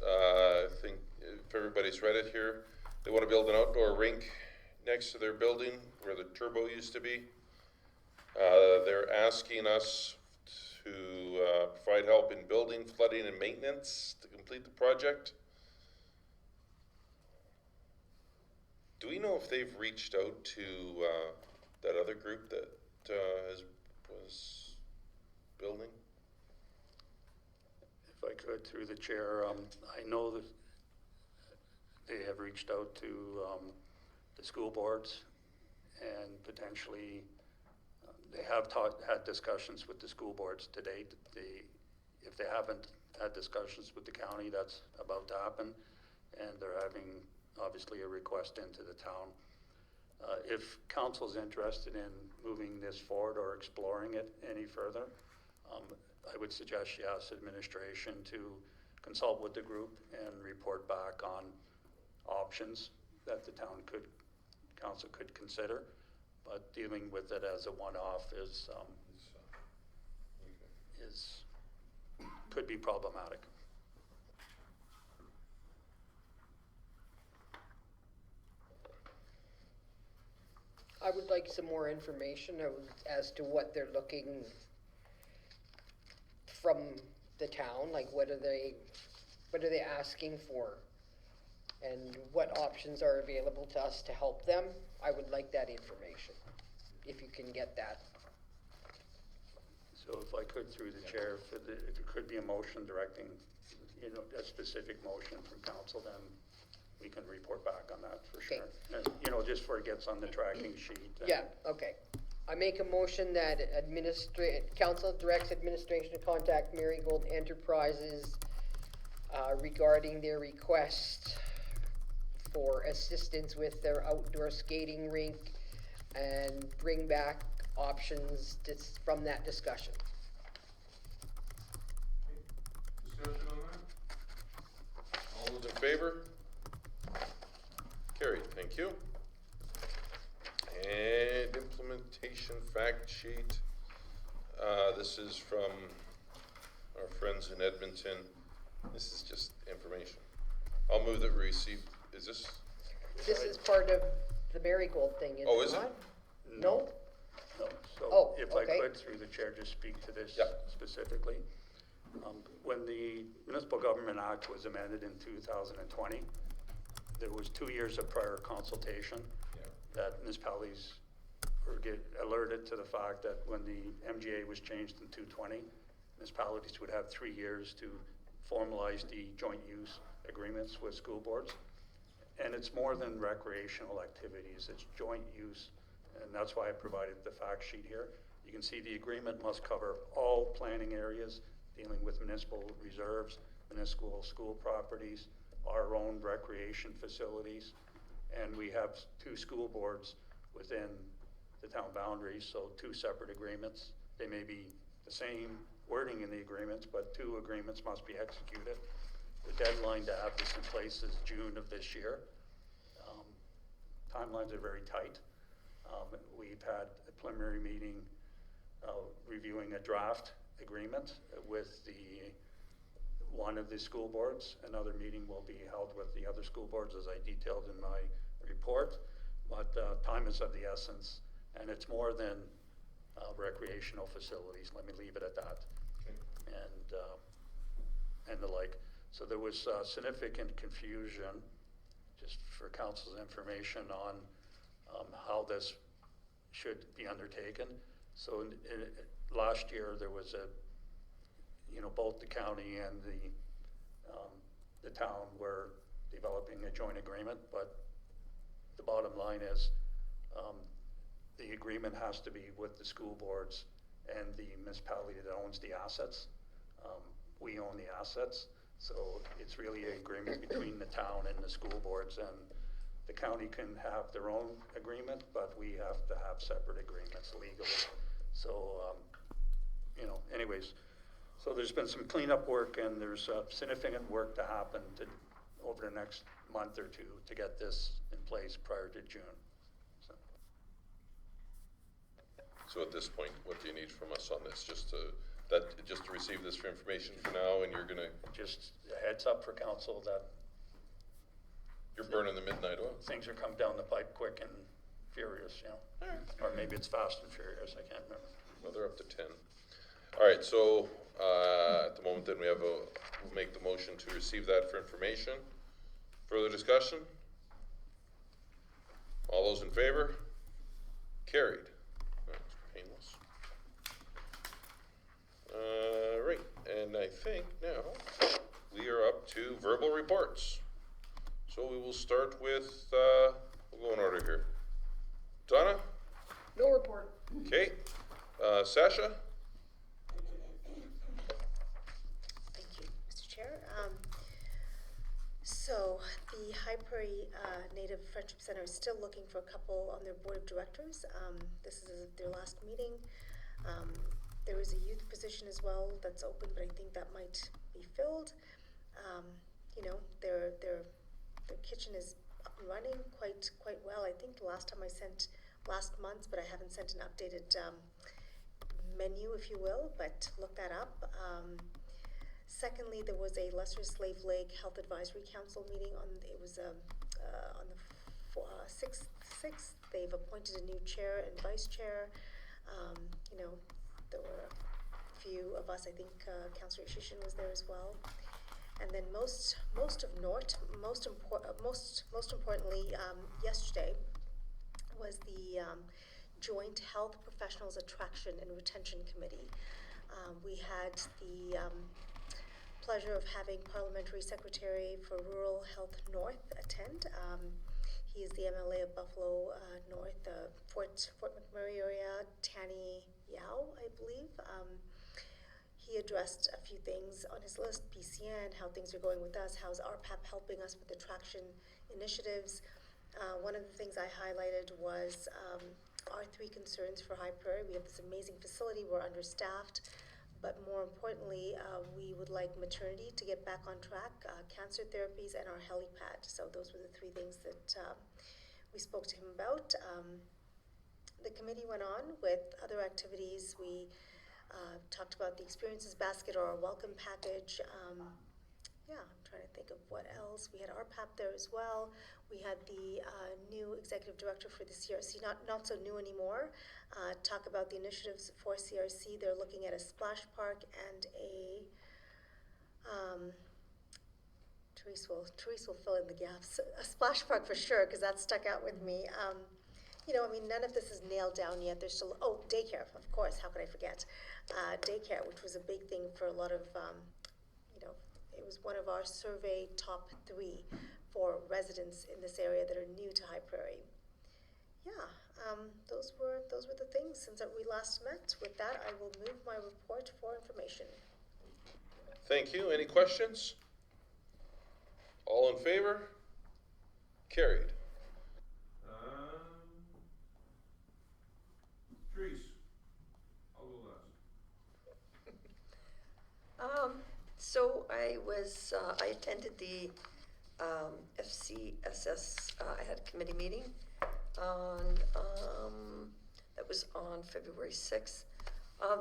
I think if everybody's read it here, they want to build an outdoor rink next to their building where the turbo used to be. They're asking us to provide help in building, flooding, and maintenance to complete the project. Do we know if they've reached out to that other group that was building? If I could, through the chair, I know that they have reached out to the school boards, and potentially they have had discussions with the school boards to date. If they haven't had discussions with the county, that's about to happen, and they're having obviously a request into the town. If council's interested in moving this forward or exploring it any further, I would suggest you ask administration to consult with the group and report back on options that the council could consider. But dealing with it as a one-off could be problematic. I would like some more information as to what they're looking from the town, like what are they asking for? And what options are available to us to help them? I would like that information, if you can get that. So if I could, through the chair, if it could be a motion directing, a specific motion from council, then we can report back on that for sure. Okay. And, just where it gets on the tracking sheet. Yeah, okay. I make a motion that council directs administration to contact Marigold Enterprises regarding their request for assistance with their outdoor skating rink and bring back options from that discussion. Discussion on that? All those in favor? Carried, thank you. And implementation fact sheet. This is from our friends in Edmonton. This is just information. I'll move that we receive, is this? This is part of the Marigold thing, is it not? Oh, is it? No? No. So Oh, if okay. I could, through the chair, just speak to this Yeah. specifically. When the Municipal Government Act was amended in 2020, there was 2 years of prior consultation that municipalities get alerted to the fact that when the MGA was changed in 2020, municipalities would have 3 years to formalize the joint use agreements with school boards. And it's more than recreational activities, it's joint use. And that's why I provided the fact sheet here. You can see the agreement must cover all planning areas dealing with municipal reserves, municipal school properties, our own recreation facilities. And we have 2 school boards within the town boundaries, so 2 separate agreements. They may be the same wording in the agreements, but 2 agreements must be executed. The deadline to have this in place is June of this year. Timelines are very tight. We've had a preliminary meeting reviewing a draft agreement with one of the school boards. Another meeting will be held with the other school boards, as I detailed in my report. But time is of the essence, and it's more than recreational facilities. Let me leave it at that. And the like. So there was significant confusion, just for council's information, on how this should be undertaken. So last year there was both the county and the town were developing a joint agreement, but the bottom line is the agreement has to be with the school boards and the municipality that owns the assets. We own the assets, so it's really an agreement between the town and the school boards, and the county can have their own agreement, but we have to have separate agreements legally. So, anyways, So there's been some cleanup work and there's significant work to happen over the next month or two to get this in place prior to June. So, So at this point, what do you need from us on this? Just to receive this for information for now, and you're gonna, just a heads up for council that you're burning the midnight oil. things are coming down the pipe quick and furious, you know. Or maybe it's fast and furious, I can't remember. Well, they're up to 10. All right, so, at the moment then we'll make the motion to receive that for information. Further discussion? All those in favor? Carried. That was painless. Right, and I think now we are up to verbal reports. So we will start with, we'll go in order here. Donna? No report. Okay. Sasha? Thank you, Mr. Chair. So the High Prairie Native Friendship Center is still looking for a couple on their board of directors. This is their last meeting. There is a youth position as well that's open, but I think that might be filled. You know, their kitchen is up and running quite well. I think the last time I sent last month, but I haven't sent an updated menu, if you will, but look that up. Secondly, there was a Lesser Slave Lake Health Advisory Council meeting on the 6th. They've appointed a new chair and vice chair. You know, there were a few of us, I think Councillor Shishin was there as well. And then most importantly, yesterday was the Joint Health Professionals Attraction and Retention Committee. We had the pleasure of having Parliamentary Secretary for Rural Health North attend. He is the MLA of Buffalo North, Fort McMurray area, Tanny Yao, I believe. He addressed a few things on his list, PCN, how things are going with us, how's RPAP helping us with attraction initiatives. One of the things I highlighted was our 3 concerns for High Prairie. We have this amazing facility, we're understaffed, but more importantly, we would like maternity to get back on track, cancer therapies, and our helipad. So those were the 3 things that we spoke to him about. The committee went on with other activities. We talked about the experiences basket or our welcome package. Yeah, I'm trying to think of what else. We had RPAP there as well. We had the new executive director for the CRC, not so new anymore, talk about the initiatives for CRC. They're looking at a splash park and a, Therese will fill in the gaps. A splash park for sure, because that stuck out with me. You know, I mean, none of this is nailed down yet. There's still, daycare, of course, how could I forget? Daycare, which was a big thing for a lot of, you know, it was one of our survey top 3 for residents in this area that are new to High Prairie. Yeah, those were the things since we last met. With that, I will move my report for information. Thank you. Any questions? All in favor? Carried. Therese, I'll go last. So I attended the FCSS, I had a committee meeting on, that was on February 6th.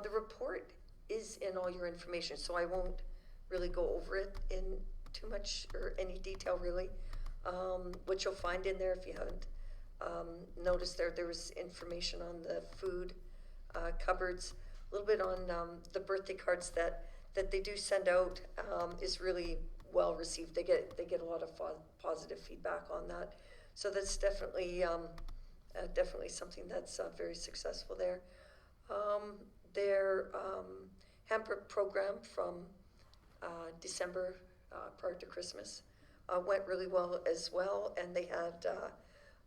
The report is in all your information, so I won't really go over it in too much or any detail really. What you'll find in there, if you haven't noticed there was information on the food cupboards, a little bit on the birthday cards that they do send out is really well received. They get a lot of positive feedback on that. So that's definitely something that's very successful there. Their hamper program from December prior to Christmas went really well as well, and they had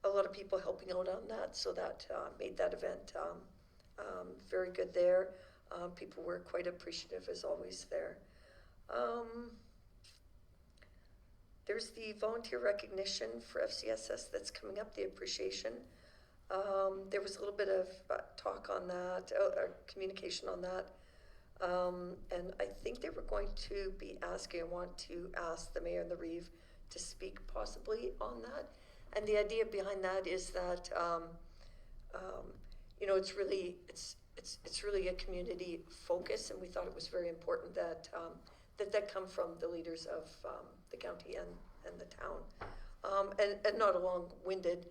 a lot of people helping out on that, so that made that event very good there. People were quite appreciative as always there. There's the volunteer recognition for FCSS that's coming up, the appreciation. There was a little bit of talk on that, or communication on that. And I think they were going to be asking, I want to ask the mayor and the Reeve to speak possibly on that. And the idea behind that is that, you know, it's really a community focus, and we thought it was very important that, that come from the leaders of, the county and the town. And not a long-winded,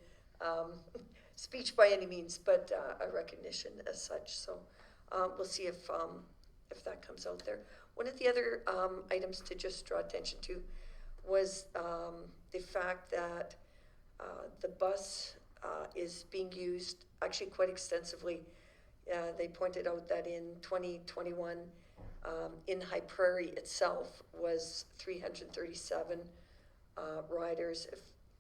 speech by any means, but, a recognition as such, so, we'll see if that comes out there. One of the other, items to just draw attention to was, the fact that, the bus, is being used actually quite extensively. They pointed out that in 2021, in High Prairie itself was 337 riders.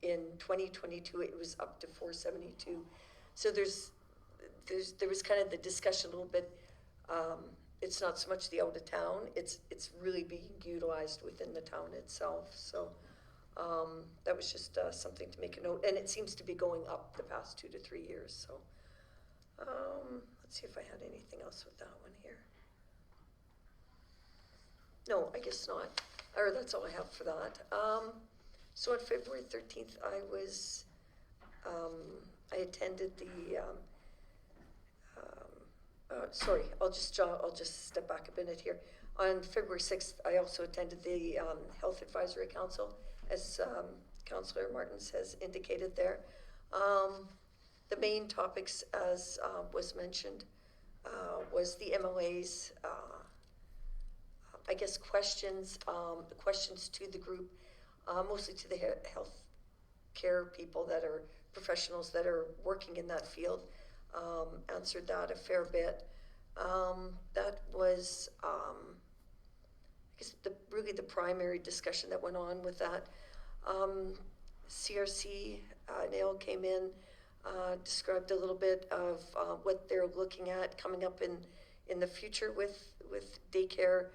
In 2022, it was up to 472. So there was kind of the discussion a little bit. It's not so much the out of town; it's really being utilized within the town itself. So that was just something to make a note, and it seems to be going up the past 2 to 3 years. So let's see if I had anything else with that one here. No, I guess not. Or that's all I have for that. So on February 13th, I attended the. Sorry, I'll just step back a minute here. On February 6th, I also attended the Health Advisory Council, as Councillor Martins has indicated there. The main topics, as was mentioned, was the MLA's, I guess, questions to the group, mostly to the health care people that are professionals that are working in that field. Answered that a fair bit. That was, I guess, really the primary discussion that went on with that. CRC, Nail came in, described a little bit of what they're looking at coming up in the future with daycare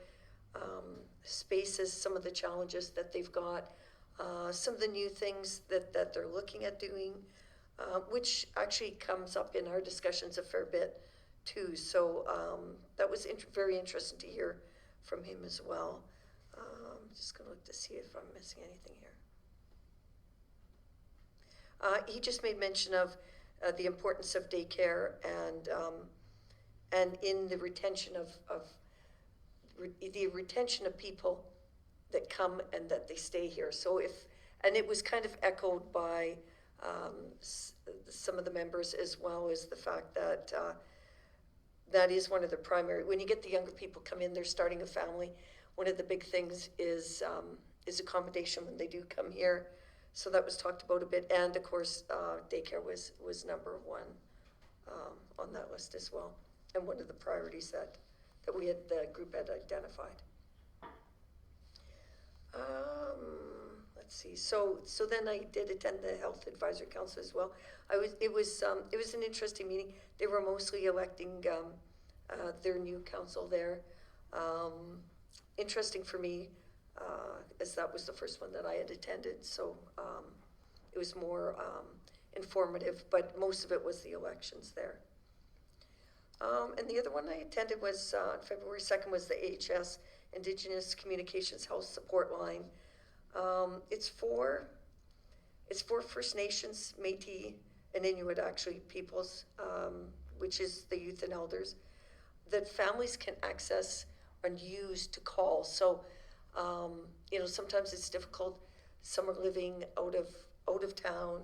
spaces, some of the challenges that they've got, some of the new things that they're looking at doing, which actually comes up in our discussions a fair bit too. So that was very interesting to hear from him as well. I'm just going to look to see if I'm missing anything here. He just made mention of the importance of daycare and in the retention the retention of people that come and that they stay here. So and it was kind of echoed by some of the members, as well as the fact that that is one of the primary, when you get the younger people come in, they're starting a family. One of the big things is accommodation when they do come here. So that was talked about a bit. And of course, daycare was number one on that list as well. And one of the priorities that the group had identified. Let's see. So then I did attend the Health Advisory Council as well. It was an interesting meeting. They were mostly electing their new council there. Interesting for me, as that was the first one that I had attended. So it was more informative, but most of it was the elections there. And the other one I attended was on February 2nd was the AHS Indigenous Communications Health Support Line. It's for First Nations, Métis, and Inuit actually peoples, which is the youth and elders, that families can access and use to call. So, sometimes it's difficult. Some are living out of town,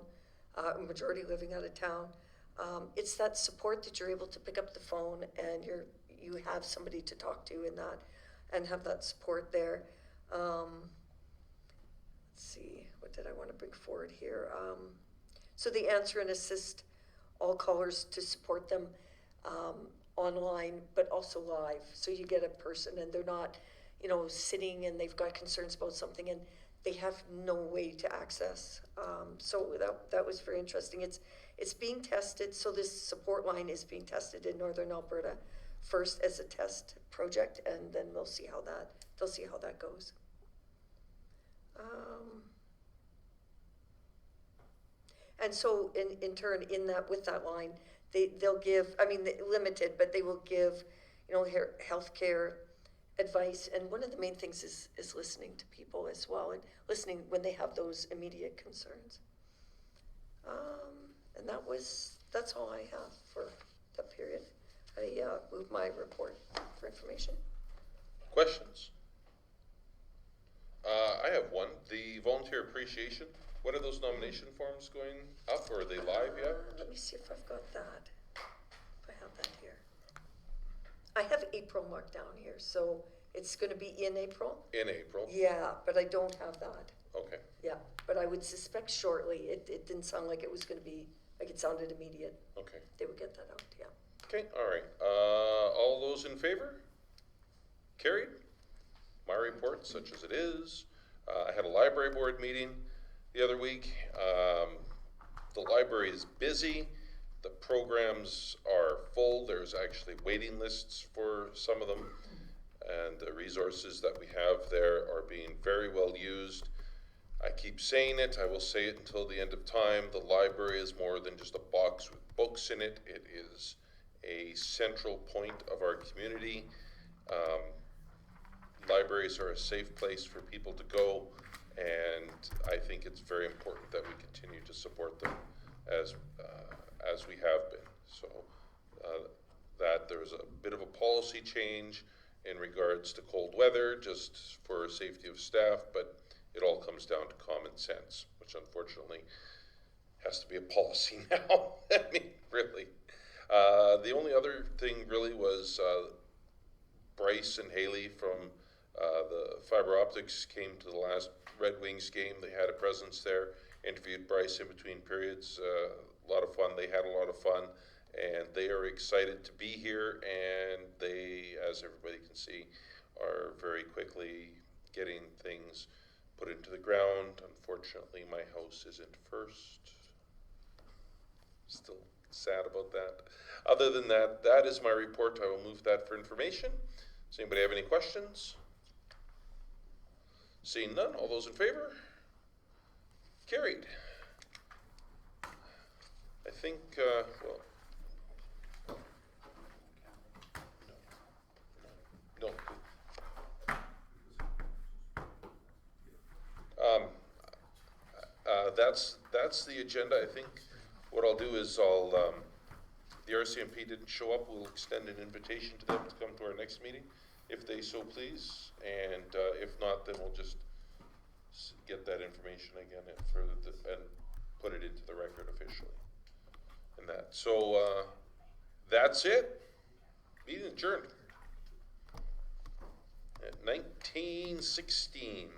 majority living out of town. It's that support that you're able to pick up the phone and you have somebody to talk to in that, and have that support there. Let's see, what did I want to bring forward here? So they answer and assist all callers to support them online, but also live. So you get a person and they're not, sitting and they've got concerns about something and they have no way to access. So that was very interesting. It's being tested. So this support line is being tested in Northern Alberta first as a test project, and then they'll see how that goes. And so in turn, with that line, they'll give, limited, but they will give you know, healthcare advice. And one of the main things is listening to people as well, and listening when they have those immediate concerns. And that's all I have for that period. I move my report for information. Questions? I have one. The volunteer appreciation, when are those nomination forms going up, or are they live yet? Let me see if I've got that. If I have that here. I have April marked down here, so it's gonna be in April? In April? Yeah, but I don't have that. Okay. Yeah, but I would suspect shortly. It didn't sound like it was gonna be, like it sounded immediate. Okay. They would get that out, yeah. Okay, all right. All those in favor? Carried. My report, such as it is. I had a library board meeting the other week. The library is busy. The programs are full. There's actually waiting lists for some of them. And the resources that we have there are being very well used. I keep saying it, I will say it until the end of time. The library is more than just a box with books in it. It is a central point of our community. Libraries are a safe place for people to go, and I think it's very important that we continue to support them as we have been. So that there's a bit of a policy change in regards to cold weather, just for safety of staff, but it all comes down to common sense, which unfortunately has to be a policy now. I mean, really. The only other thing really was Bryce and Haley from the Fiber Optics came to the last Red Wings game. They had a presence there, interviewed Bryce in between periods. A lot of fun. They had a lot of fun, and they are excited to be here, and they, as everybody can see, are very quickly getting things put into the ground. Unfortunately, my house isn't first. Still sad about that. Other than that, that is my report. I will move that for information. Does anybody have any questions? Seeing none, all those in favor? Carried. I think, well, no. That's the agenda. I think what I'll do is the RCMP didn't show up, we'll extend an invitation to them to come to our next meeting, if they so please, and if not, then we'll just get that information again and put it into the record officially. And that. So that's it. Meeting adjourned at 19:16.